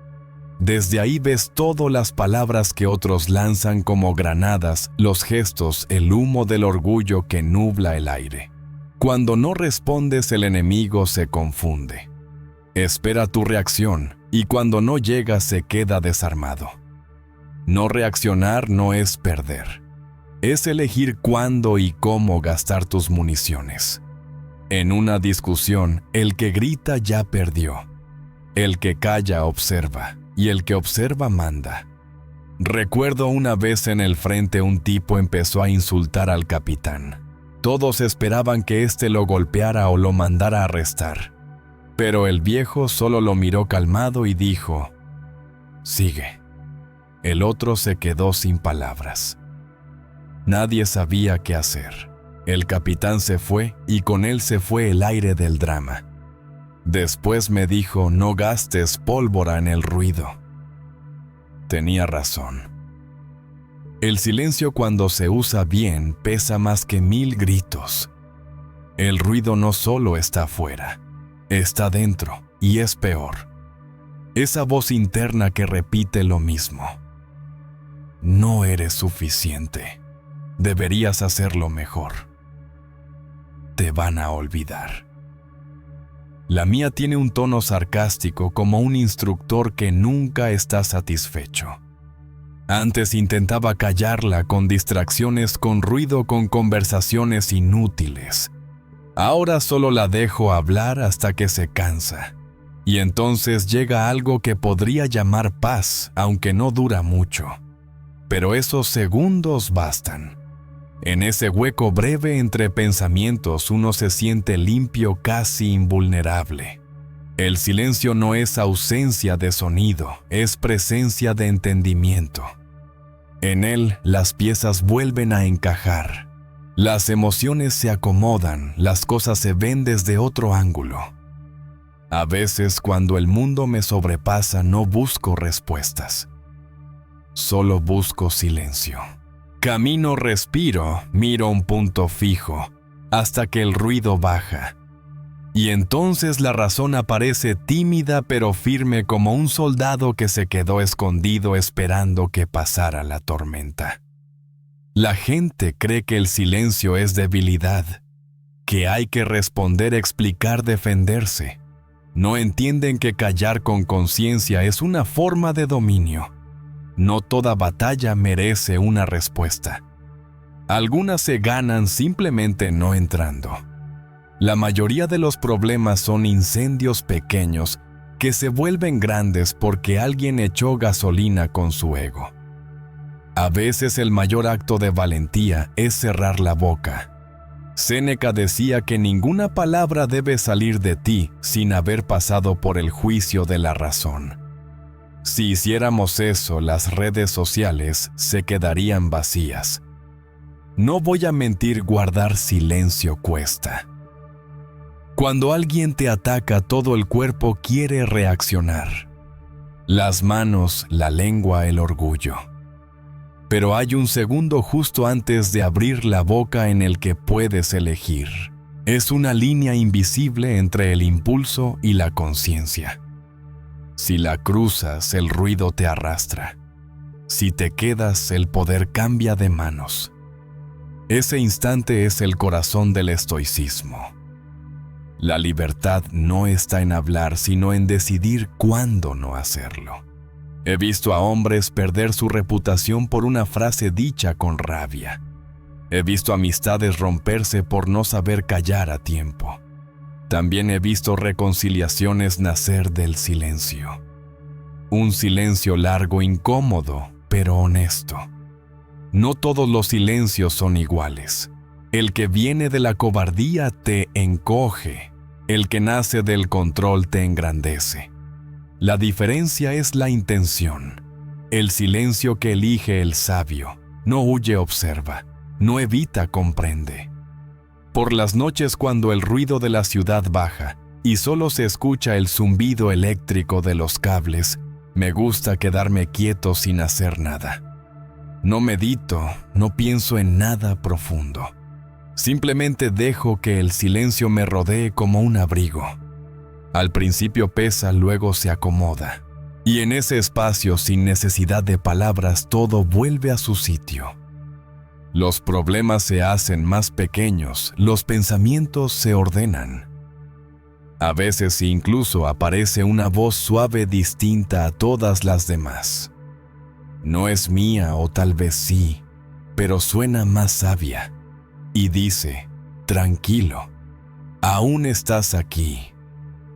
Desde ahí ves todas las palabras que otros lanzan como granadas, los gestos, el humo del orgullo que nubla el aire. Cuando no respondes, el enemigo se confunde. Espera tu reacción y cuando no llega se queda desarmado. No reaccionar no es perder. Es elegir cuándo y cómo gastar tus municiones. En una discusión, el que grita ya perdió. El que calla observa, y el que observa manda. Recuerdo una vez en el frente un tipo empezó a insultar al capitán. Todos esperaban que éste lo golpeara o lo mandara a arrestar. Pero el viejo solo lo miró calmado y dijo: «Sigue». El otro se quedó sin palabras. Nadie sabía qué hacer. El capitán se fue y con él se fue el aire del drama. Después me dijo: «No gastes pólvora en el ruido». Tenía razón. El silencio, cuando se usa bien, pesa más que 1000 gritos. El ruido no solo está afuera, está dentro, y es peor. Esa voz interna que repite lo mismo. No eres suficiente. Deberías hacerlo mejor. Te van a olvidar. La mía tiene un tono sarcástico, como un instructor que nunca está satisfecho. Antes intentaba callarla con distracciones, con ruido, con conversaciones inútiles. Ahora solo la dejo hablar hasta que se cansa. Y entonces llega algo que podría llamar paz, aunque no dura mucho. Pero esos segundos bastan. En ese hueco breve entre pensamientos uno se siente limpio, casi invulnerable. El silencio no es ausencia de sonido, es presencia de entendimiento. En él las piezas vuelven a encajar. Las emociones se acomodan, las cosas se ven desde otro ángulo. A veces, cuando el mundo me sobrepasa, no busco respuestas. Solo busco silencio. Camino, respiro, miro un punto fijo, hasta que el ruido baja. Y entonces la razón aparece tímida pero firme, como un soldado que se quedó escondido esperando que pasara la tormenta. La gente cree que el silencio es debilidad, que hay que responder, explicar, defenderse. No entienden que callar con conciencia es una forma de dominio. No toda batalla merece una respuesta. Algunas se ganan simplemente no entrando. La mayoría de los problemas son incendios pequeños que se vuelven grandes porque alguien echó gasolina con su ego. A veces el mayor acto de valentía es cerrar la boca. Séneca decía que ninguna palabra debe salir de ti sin haber pasado por el juicio de la razón. Si hiciéramos eso, las redes sociales se quedarían vacías. No voy a mentir, guardar silencio cuesta. Cuando alguien te ataca, todo el cuerpo quiere reaccionar. Las manos, la lengua, el orgullo. Pero hay un segundo justo antes de abrir la boca en el que puedes elegir. Es una línea invisible entre el impulso y la conciencia. Si la cruzas, el ruido te arrastra. Si te quedas, el poder cambia de manos. Ese instante es el corazón del estoicismo. La libertad no está en hablar, sino en decidir cuándo no hacerlo. He visto a hombres perder su reputación por una frase dicha con rabia. He visto amistades romperse por no saber callar a tiempo. También he visto reconciliaciones nacer del silencio. Un silencio largo, incómodo, pero honesto. No todos los silencios son iguales. El que viene de la cobardía te encoge. El que nace del control te engrandece. La diferencia es la intención. El silencio que elige el sabio no huye, observa, no evita, comprende. Por las noches, cuando el ruido de la ciudad baja y solo se escucha el zumbido eléctrico de los cables, me gusta quedarme quieto sin hacer nada. No medito, no pienso en nada profundo. Simplemente dejo que el silencio me rodee como un abrigo. Al principio pesa, luego se acomoda. Y en ese espacio, sin necesidad de palabras, todo vuelve a su sitio. Los problemas se hacen más pequeños, los pensamientos se ordenan. A veces incluso aparece una voz suave distinta a todas las demás. No es mía, o tal vez sí, pero suena más sabia. Y dice: tranquilo, aún estás aquí.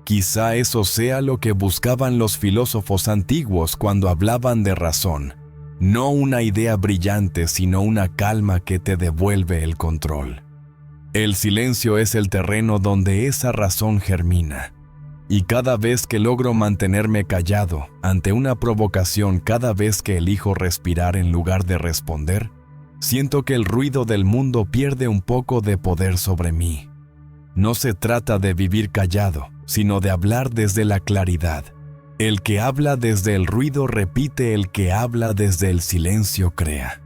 Quizá eso sea lo que buscaban los filósofos antiguos cuando hablaban de razón. No una idea brillante, sino una calma que te devuelve el control. El silencio es el terreno donde esa razón germina. Y cada vez que logro mantenerme callado ante una provocación, cada vez que elijo respirar en lugar de responder, siento que el ruido del mundo pierde un poco de poder sobre mí. No se trata de vivir callado, sino de hablar desde la claridad. El que habla desde el ruido repite, el que habla desde el silencio crea.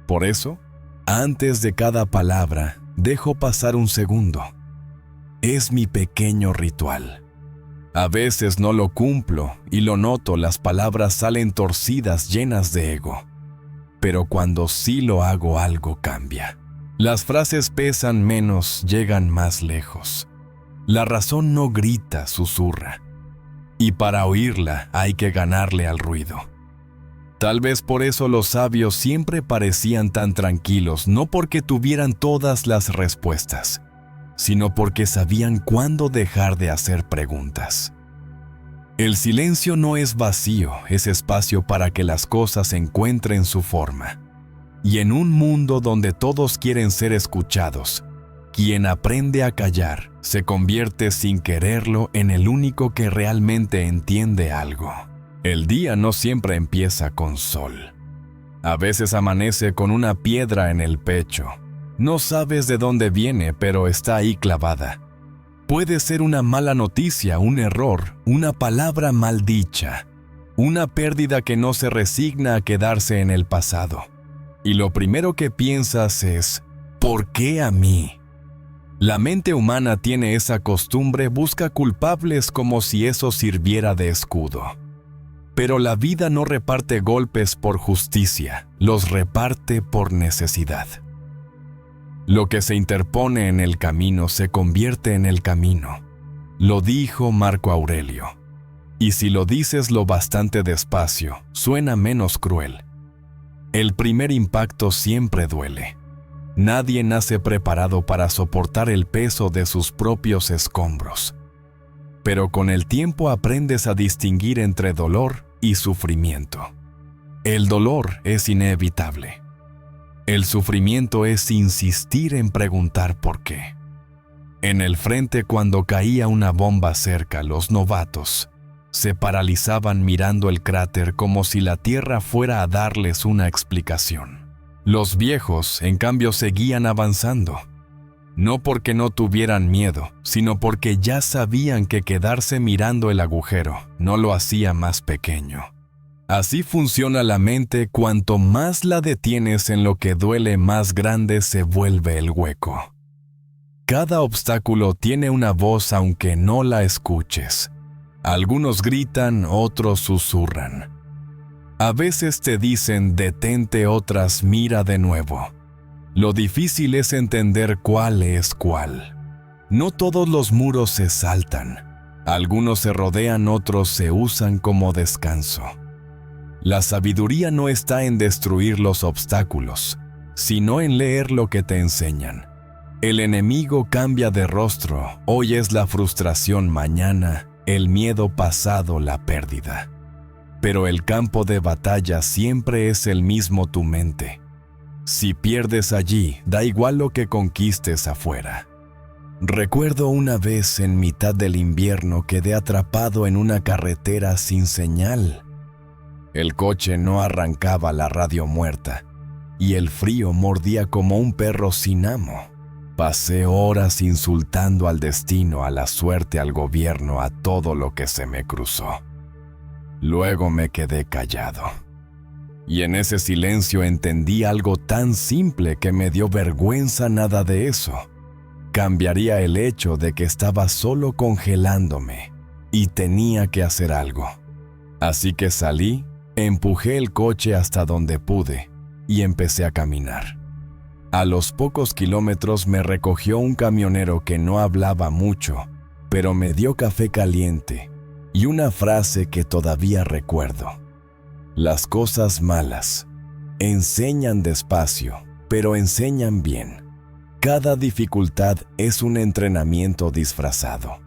Por eso, antes de cada palabra, dejo pasar un segundo. Es mi pequeño ritual. A veces no lo cumplo y lo noto, las palabras salen torcidas, llenas de ego. Pero cuando sí lo hago, algo cambia. Las frases pesan menos, llegan más lejos. La razón no grita, susurra. Y para oírla hay que ganarle al ruido. Tal vez por eso los sabios siempre parecían tan tranquilos, no porque tuvieran todas las respuestas, sino porque sabían cuándo dejar de hacer preguntas. El silencio no es vacío, es espacio para que las cosas encuentren su forma. Y en un mundo donde todos quieren ser escuchados, quien aprende a callar se convierte sin quererlo en el único que realmente entiende algo. El día no siempre empieza con sol. A veces amanece con una piedra en el pecho. No sabes de dónde viene, pero está ahí clavada. Puede ser una mala noticia, un error, una palabra maldicha, una pérdida que no se resigna a quedarse en el pasado. Y lo primero que piensas es, ¿por qué a mí? La mente humana tiene esa costumbre, busca culpables como si eso sirviera de escudo. Pero la vida no reparte golpes por justicia, los reparte por necesidad. Lo que se interpone en el camino se convierte en el camino. Lo dijo Marco Aurelio. Y si lo dices lo bastante despacio, suena menos cruel. El primer impacto siempre duele. Nadie nace preparado para soportar el peso de sus propios escombros. Pero con el tiempo aprendes a distinguir entre dolor y sufrimiento. El dolor es inevitable. El sufrimiento es insistir en preguntar por qué. En el frente, cuando caía una bomba cerca, los novatos se paralizaban mirando el cráter como si la tierra fuera a darles una explicación. Los viejos, en cambio, seguían avanzando. No porque no tuvieran miedo, sino porque ya sabían que quedarse mirando el agujero no lo hacía más pequeño. Así funciona la mente, cuanto más la detienes en lo que duele, más grande se vuelve el hueco. Cada obstáculo tiene una voz aunque no la escuches. Algunos gritan, otros susurran. A veces te dicen detente, otras mira de nuevo. Lo difícil es entender cuál es cuál. No todos los muros se saltan. Algunos se rodean, otros se usan como descanso. La sabiduría no está en destruir los obstáculos, sino en leer lo que te enseñan. El enemigo cambia de rostro, hoy es la frustración, mañana el miedo, pasado la pérdida. Pero el campo de batalla siempre es el mismo, tu mente. Si pierdes allí, da igual lo que conquistes afuera. Recuerdo una vez en mitad del invierno quedé atrapado en una carretera sin señal. El coche no arrancaba, la radio muerta, y el frío mordía como un perro sin amo. Pasé horas insultando al destino, a la suerte, al gobierno, a todo lo que se me cruzó. Luego me quedé callado. Y en ese silencio entendí algo tan simple que me dio vergüenza. Nada de eso cambiaría el hecho de que estaba solo congelándome y tenía que hacer algo. Así que salí, empujé el coche hasta donde pude y empecé a caminar. A los pocos kilómetros me recogió un camionero que no hablaba mucho, pero me dio café caliente y una frase que todavía recuerdo. Las cosas malas enseñan despacio, pero enseñan bien. Cada dificultad es un entrenamiento disfrazado.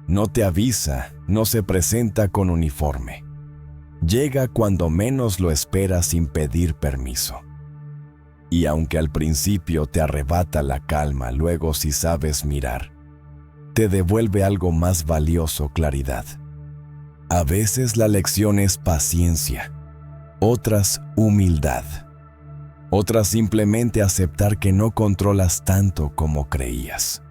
No te avisa, no se presenta con uniforme. Llega cuando menos lo esperas sin pedir permiso. Y aunque al principio te arrebata la calma, luego si sabes mirar, te devuelve algo más valioso: claridad. A veces la lección es paciencia, otras humildad, otras simplemente aceptar que no controlas tanto como creías.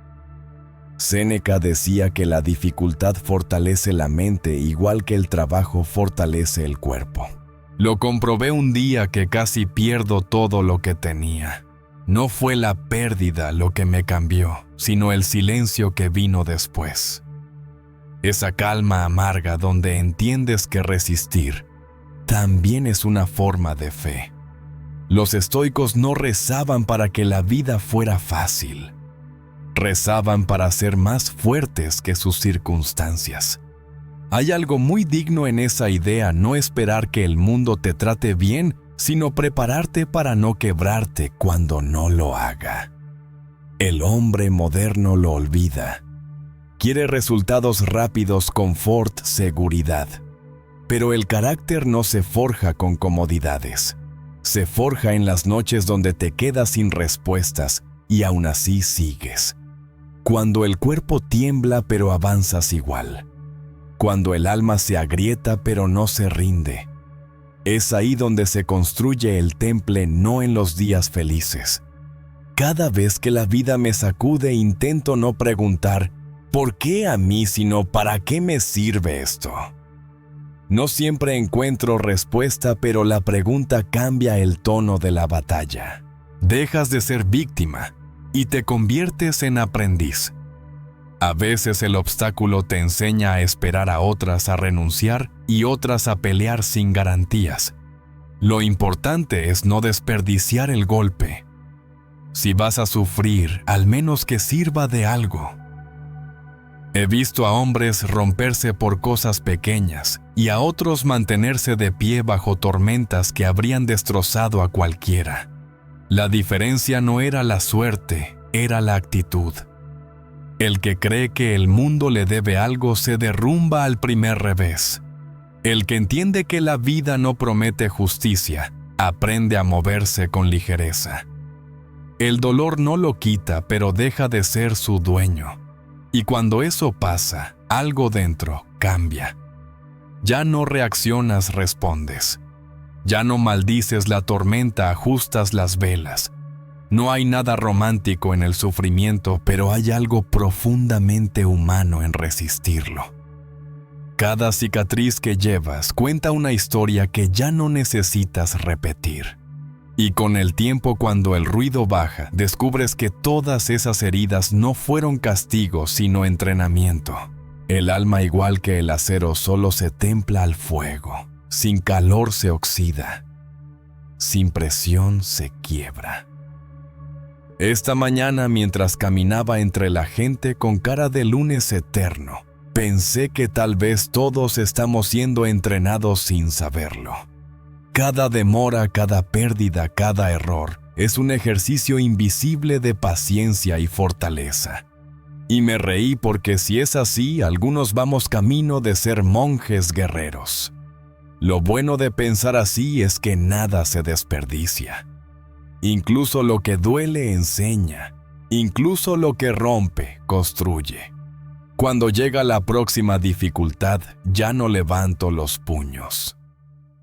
Séneca decía que la dificultad fortalece la mente igual que el trabajo fortalece el cuerpo. Lo comprobé un día que casi pierdo todo lo que tenía. No fue la pérdida lo que me cambió, sino el silencio que vino después. Esa calma amarga donde entiendes que resistir también es una forma de fe. Los estoicos no rezaban para que la vida fuera fácil. Rezaban para ser más fuertes que sus circunstancias. Hay algo muy digno en esa idea: no esperar que el mundo te trate bien, sino prepararte para no quebrarte cuando no lo haga. El hombre moderno lo olvida. Quiere resultados rápidos, confort, seguridad. Pero el carácter no se forja con comodidades. Se forja en las noches donde te quedas sin respuestas y aún así sigues. Cuando el cuerpo tiembla pero avanzas igual. Cuando el alma se agrieta pero no se rinde. Es ahí donde se construye el temple, no en los días felices. Cada vez que la vida me sacude intento no preguntar ¿por qué a mí?, sino ¿para qué me sirve esto? No siempre encuentro respuesta, pero la pregunta cambia el tono de la batalla. Dejas de ser víctima y te conviertes en aprendiz. A veces el obstáculo te enseña a esperar a otras a renunciar y otras a pelear sin garantías. Lo importante es no desperdiciar el golpe. Si vas a sufrir, al menos que sirva de algo. He visto a hombres romperse por cosas pequeñas y a otros mantenerse de pie bajo tormentas que habrían destrozado a cualquiera. La diferencia no era la suerte, era la actitud. El que cree que el mundo le debe algo se derrumba al primer revés. El que entiende que la vida no promete justicia, aprende a moverse con ligereza. El dolor no lo quita, pero deja de ser su dueño. Y cuando eso pasa, algo dentro cambia. Ya no reaccionas, respondes. Ya no maldices la tormenta, ajustas las velas. No hay nada romántico en el sufrimiento, pero hay algo profundamente humano en resistirlo. Cada cicatriz que llevas cuenta una historia que ya no necesitas repetir. Y con el tiempo, cuando el ruido baja, descubres que todas esas heridas no fueron castigos, sino entrenamiento. El alma, igual que el acero, solo se templa al fuego. Sin calor se oxida. Sin presión se quiebra. Esta mañana, mientras caminaba entre la gente con cara de lunes eterno, pensé que tal vez todos estamos siendo entrenados sin saberlo. Cada demora, cada pérdida, cada error es un ejercicio invisible de paciencia y fortaleza. Y me reí porque si es así, algunos vamos camino de ser monjes guerreros. Lo bueno de pensar así es que nada se desperdicia. Incluso lo que duele enseña, incluso lo que rompe construye. Cuando llega la próxima dificultad, ya no levanto los puños.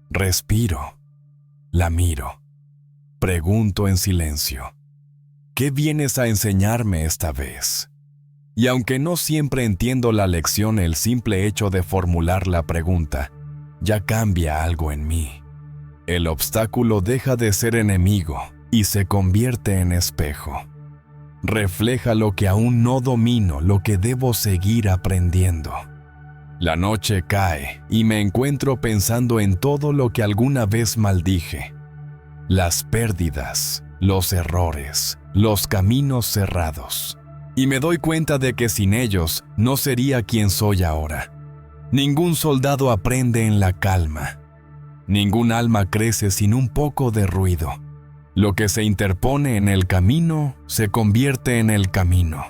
Respiro, la miro, pregunto en silencio, ¿qué vienes a enseñarme esta vez? Y aunque no siempre entiendo la lección, el simple hecho de formular la pregunta ya cambia algo en mí. El obstáculo deja de ser enemigo y se convierte en espejo. Refleja lo que aún no domino, lo que debo seguir aprendiendo. La noche cae y me encuentro pensando en todo lo que alguna vez maldije. Las pérdidas, los errores, los caminos cerrados. Y me doy cuenta de que sin ellos no sería quien soy ahora. Ningún soldado aprende en la calma. Ningún alma crece sin un poco de ruido. Lo que se interpone en el camino se convierte en el camino.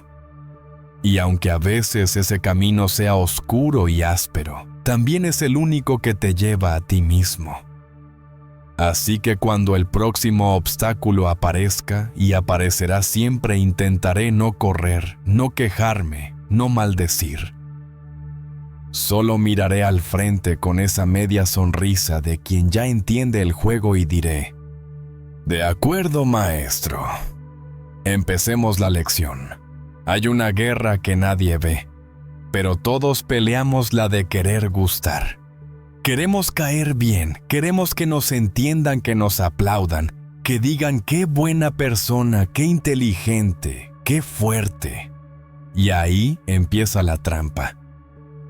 Y aunque a veces ese camino sea oscuro y áspero, también es el único que te lleva a ti mismo. Así que cuando el próximo obstáculo aparezca, y aparecerá siempre, intentaré no correr, no quejarme, no maldecir. Solo miraré al frente con esa media sonrisa de quien ya entiende el juego y diré: de acuerdo, maestro. Empecemos la lección. Hay una guerra que nadie ve, pero todos peleamos la de querer gustar. Queremos caer bien, queremos que nos entiendan, que nos aplaudan, que digan qué buena persona, qué inteligente, qué fuerte. Y ahí empieza la trampa.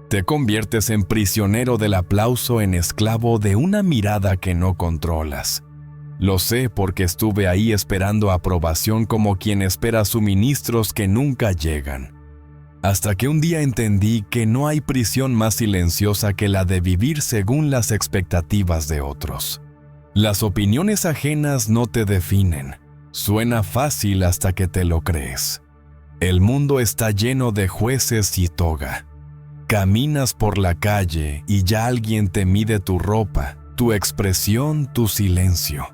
Te conviertes en prisionero del aplauso, en esclavo de una mirada que no controlas. Lo sé porque estuve ahí esperando aprobación como quien espera suministros que nunca llegan. Hasta que un día entendí que no hay prisión más silenciosa que la de vivir según las expectativas de otros. Las opiniones ajenas no te definen. Suena fácil hasta que te lo crees. El mundo está lleno de jueces y toga. Caminas por la calle y ya alguien te mide tu ropa, tu expresión, tu silencio.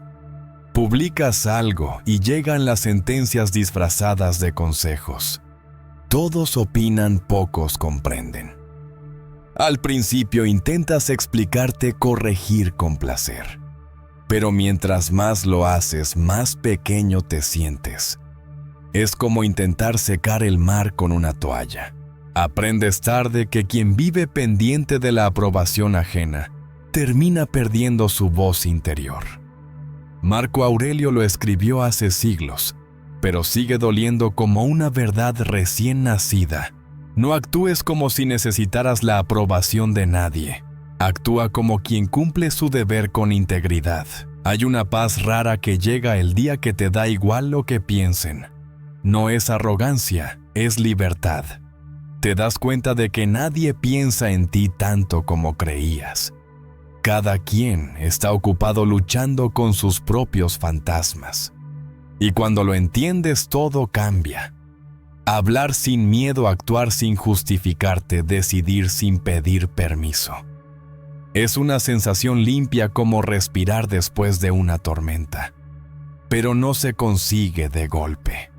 Publicas algo y llegan las sentencias disfrazadas de consejos. Todos opinan, pocos comprenden. Al principio intentas explicarte, corregir con placer. Pero mientras más lo haces, más pequeño te sientes. Es como intentar secar el mar con una toalla. Aprendes tarde que quien vive pendiente de la aprobación ajena termina perdiendo su voz interior. Marco Aurelio lo escribió hace siglos, pero sigue doliendo como una verdad recién nacida. No actúes como si necesitaras la aprobación de nadie. Actúa como quien cumple su deber con integridad. Hay una paz rara que llega el día que te da igual lo que piensen. No es arrogancia, es libertad. Te das cuenta de que nadie piensa en ti tanto como creías. Cada quien está ocupado luchando con sus propios fantasmas. Y cuando lo entiendes, todo cambia. Hablar sin miedo, actuar sin justificarte, decidir sin pedir permiso. Es una sensación limpia como respirar después de una tormenta. Pero no se consigue de golpe.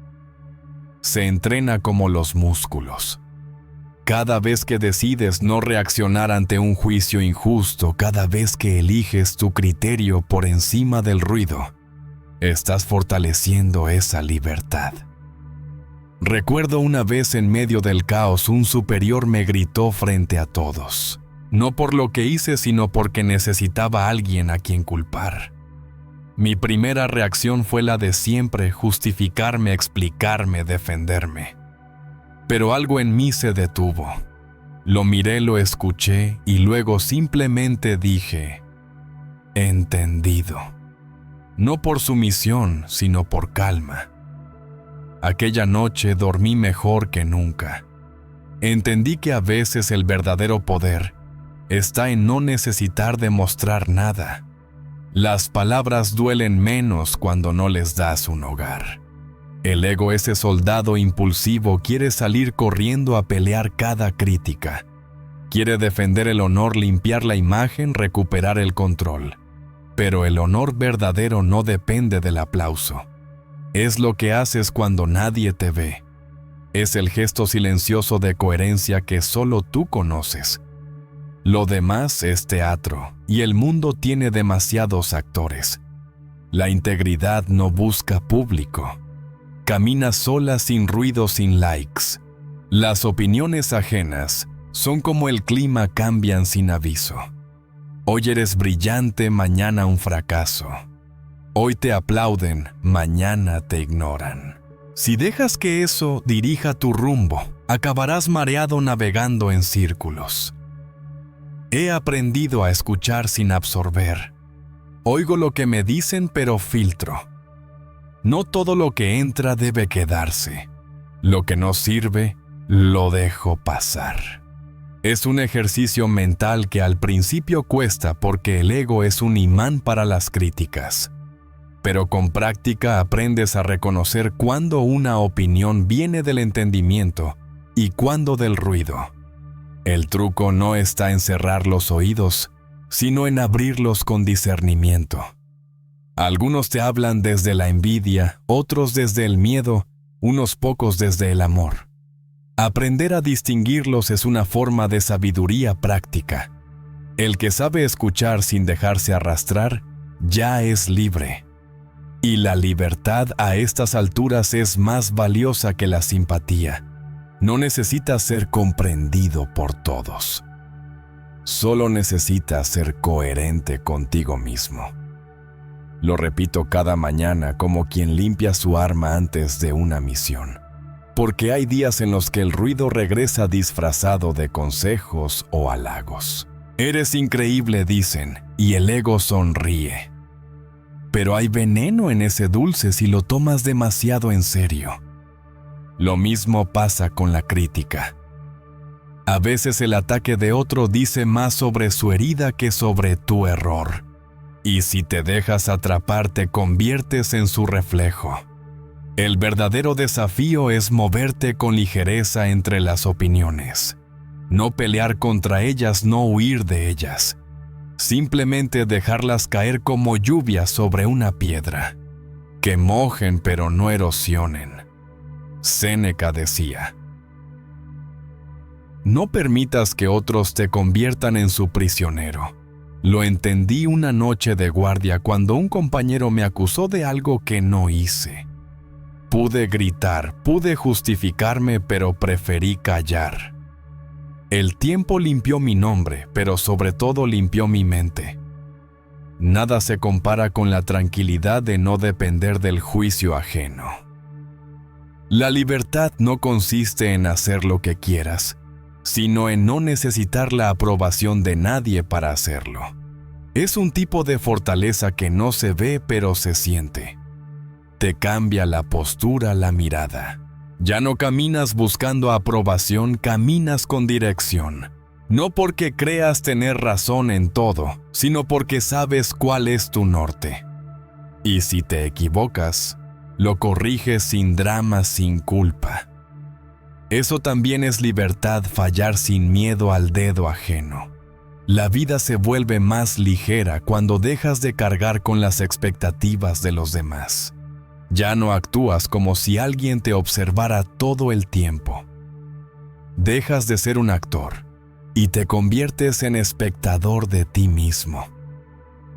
Se entrena como los músculos. Cada vez que decides no reaccionar ante un juicio injusto, cada vez que eliges tu criterio por encima del ruido, estás fortaleciendo esa libertad. Recuerdo una vez en medio del caos, un superior me gritó frente a todos. No por lo que hice, sino porque necesitaba a alguien a quien culpar. Mi primera reacción fue la de siempre: justificarme, explicarme, defenderme. Pero algo en mí se detuvo. Lo miré, lo escuché y luego simplemente dije: entendido. No por sumisión, sino por calma. Aquella noche dormí mejor que nunca. Entendí que a veces el verdadero poder está en no necesitar demostrar nada. Las palabras duelen menos cuando no les das un hogar. El ego, ese soldado impulsivo, quiere salir corriendo a pelear cada crítica. Quiere defender el honor, limpiar la imagen, recuperar el control. Pero el honor verdadero no depende del aplauso. Es lo que haces cuando nadie te ve. Es el gesto silencioso de coherencia que solo tú conoces. Lo demás es teatro, y el mundo tiene demasiados actores. La integridad no busca público. Camina sola, sin ruido, sin likes. Las opiniones ajenas son como el clima, cambian sin aviso. Hoy eres brillante, mañana un fracaso. Hoy te aplauden, mañana te ignoran. Si dejas que eso dirija tu rumbo, acabarás mareado navegando en círculos. He aprendido a escuchar sin absorber. Oigo lo que me dicen, pero filtro. No todo lo que entra debe quedarse. Lo que no sirve, lo dejo pasar. Es un ejercicio mental que al principio cuesta porque el ego es un imán para las críticas. Pero con práctica aprendes a reconocer cuando una opinión viene del entendimiento y cuándo del ruido. El truco no está en cerrar los oídos, sino en abrirlos con discernimiento. Algunos te hablan desde la envidia, otros desde el miedo, unos pocos desde el amor. Aprender a distinguirlos es una forma de sabiduría práctica. El que sabe escuchar sin dejarse arrastrar, ya es libre. Y la libertad a estas alturas es más valiosa que la simpatía. No necesitas ser comprendido por todos. Solo necesitas ser coherente contigo mismo. Lo repito cada mañana como quien limpia su arma antes de una misión. Porque hay días en los que el ruido regresa disfrazado de consejos o halagos. Eres increíble, dicen, y el ego sonríe. Pero hay veneno en ese dulce si lo tomas demasiado en serio. Lo mismo pasa con la crítica. A veces el ataque de otro dice más sobre su herida que sobre tu error. Y si te dejas atrapar, te conviertes en su reflejo. El verdadero desafío es moverte con ligereza entre las opiniones. No pelear contra ellas, no huir de ellas. Simplemente dejarlas caer como lluvia sobre una piedra. Que mojen pero no erosionen. Séneca decía: no permitas que otros te conviertan en su prisionero. Lo entendí una noche de guardia cuando un compañero me acusó de algo que no hice. Pude gritar, pude justificarme, pero preferí callar. El tiempo limpió mi nombre, pero sobre todo limpió mi mente. Nada se compara con la tranquilidad de no depender del juicio ajeno. La libertad no consiste en hacer lo que quieras, sino en no necesitar la aprobación de nadie para hacerlo. Es un tipo de fortaleza que no se ve pero se siente. Te cambia la postura, la mirada. Ya no caminas buscando aprobación, caminas con dirección. No porque creas tener razón en todo, sino porque sabes cuál es tu norte. Y si te equivocas, lo corriges sin drama, sin culpa. Eso también es libertad, fallar sin miedo al dedo ajeno. La vida se vuelve más ligera cuando dejas de cargar con las expectativas de los demás. Ya no actúas como si alguien te observara todo el tiempo. Dejas de ser un actor y te conviertes en espectador de ti mismo.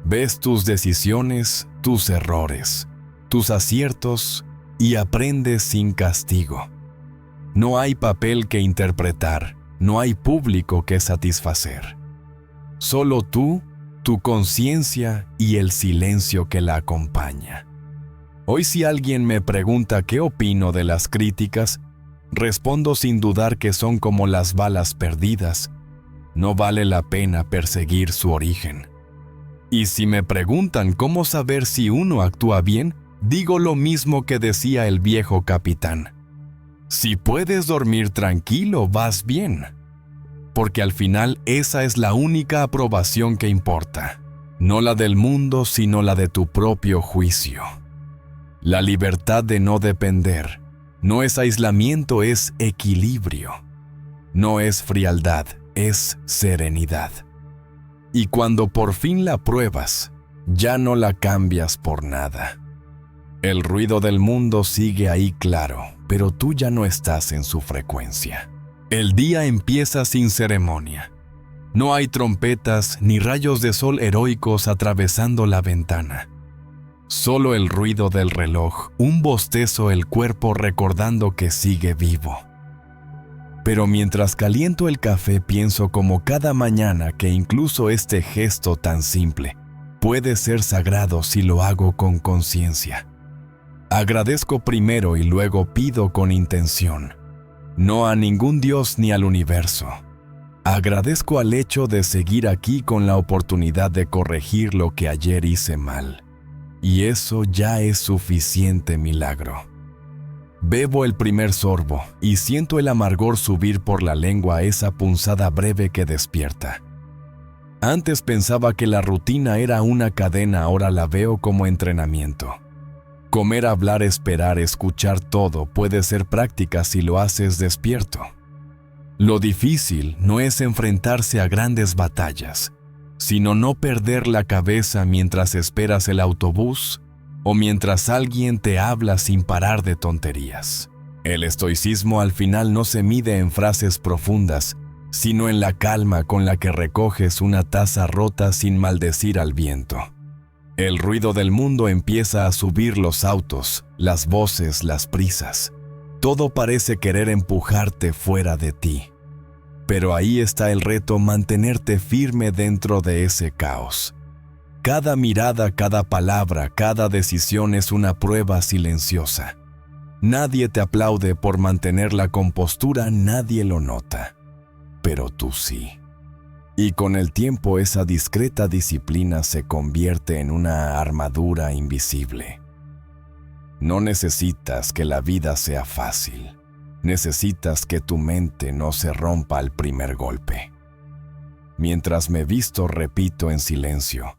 Ves tus decisiones, tus errores, tus aciertos y aprendes sin castigo. No hay papel que interpretar, no hay público que satisfacer. Solo tú, tu conciencia y el silencio que la acompaña. Hoy si alguien me pregunta qué opino de las críticas, respondo sin dudar que son como las balas perdidas. No vale la pena perseguir su origen. Y si me preguntan cómo saber si uno actúa bien, digo lo mismo que decía el viejo capitán. Si puedes dormir tranquilo, vas bien. Porque al final esa es la única aprobación que importa. No la del mundo, sino la de tu propio juicio. La libertad de no depender. No es aislamiento, es equilibrio. No es frialdad, es serenidad. Y cuando por fin la pruebas, ya no la cambias por nada. El ruido del mundo sigue ahí claro, pero tú ya no estás en su frecuencia. El día empieza sin ceremonia. No hay trompetas ni rayos de sol heroicos atravesando la ventana. Solo el ruido del reloj, un bostezo, el cuerpo recordando que sigue vivo. Pero mientras caliento el café pienso como cada mañana que incluso este gesto tan simple puede ser sagrado si lo hago con conciencia. Agradezco primero y luego pido con intención. No a ningún Dios ni al universo. Agradezco al hecho de seguir aquí con la oportunidad de corregir lo que ayer hice mal. Y eso ya es suficiente milagro. Bebo el primer sorbo y siento el amargor subir por la lengua, esa punzada breve que despierta. Antes pensaba que la rutina era una cadena, ahora la veo como entrenamiento. Comer, hablar, esperar, escuchar, todo puede ser práctica si lo haces despierto. Lo difícil no es enfrentarse a grandes batallas, sino no perder la cabeza mientras esperas el autobús o mientras alguien te habla sin parar de tonterías. El estoicismo al final no se mide en frases profundas, sino en la calma con la que recoges una taza rota sin maldecir al viento. El ruido del mundo empieza a subir los autos, las voces, las prisas. Todo parece querer empujarte fuera de ti. Pero ahí está el reto: mantenerte firme dentro de ese caos. Cada mirada, cada palabra, cada decisión es una prueba silenciosa. Nadie te aplaude por mantener la compostura, nadie lo nota. Pero tú sí. Y con el tiempo esa discreta disciplina se convierte en una armadura invisible. No necesitas que la vida sea fácil. Necesitas que tu mente no se rompa al primer golpe. Mientras me visto, repito en silencio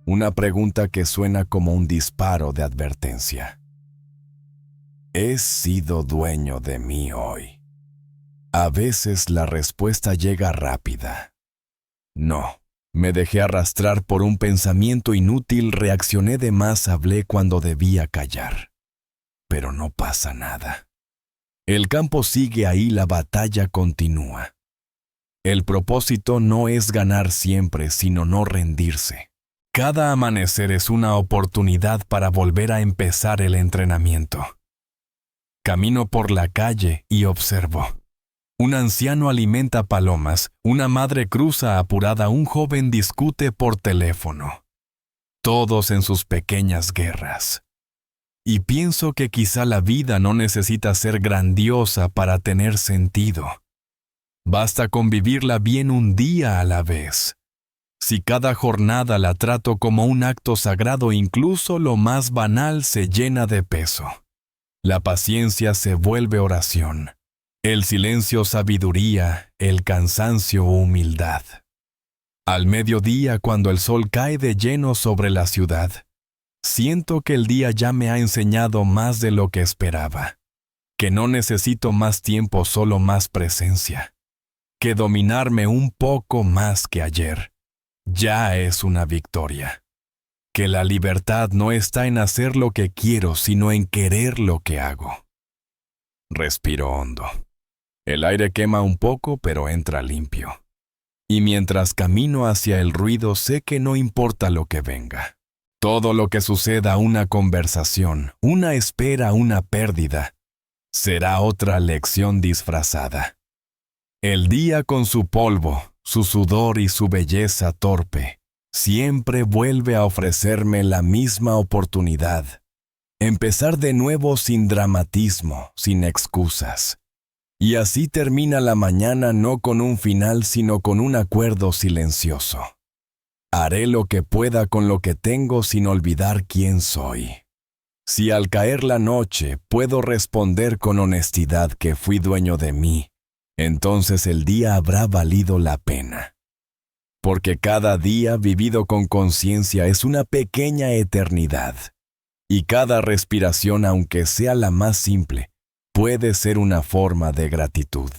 una pregunta que suena como un disparo de advertencia. ¿He sido dueño de mí hoy? A veces la respuesta llega rápida. No. Me dejé arrastrar por un pensamiento inútil, reaccioné de más, hablé cuando debía callar. Pero no pasa nada. El campo sigue ahí, la batalla continúa. El propósito no es ganar siempre, sino no rendirse. Cada amanecer es una oportunidad para volver a empezar el entrenamiento. Camino por la calle y observo. Un anciano alimenta palomas, una madre cruza apurada, un joven discute por teléfono. Todos en sus pequeñas guerras. Y pienso que quizá la vida no necesita ser grandiosa para tener sentido. Basta con vivirla bien un día a la vez. Si cada jornada la trato como un acto sagrado, incluso lo más banal se llena de peso. La paciencia se vuelve oración. El silencio, sabiduría, el cansancio, humildad. Al mediodía, cuando el sol cae de lleno sobre la ciudad, siento que el día ya me ha enseñado más de lo que esperaba, que no necesito más tiempo, solo más presencia, que dominarme un poco más que ayer ya es una victoria, que la libertad no está en hacer lo que quiero, sino en querer lo que hago. Respiro hondo. El aire quema un poco, pero entra limpio. Y mientras camino hacia el ruido, sé que no importa lo que venga. Todo lo que suceda, una conversación, una espera, una pérdida, será otra lección disfrazada. El día con su polvo, su sudor y su belleza torpe, siempre vuelve a ofrecerme la misma oportunidad. Empezar de nuevo sin dramatismo, sin excusas. Y así termina la mañana, no con un final, sino con un acuerdo silencioso. Haré lo que pueda con lo que tengo sin olvidar quién soy. Si al caer la noche puedo responder con honestidad que fui dueño de mí, entonces el día habrá valido la pena. Porque cada día vivido con conciencia es una pequeña eternidad. Y cada respiración, aunque sea la más simple, puede ser una forma de gratitud.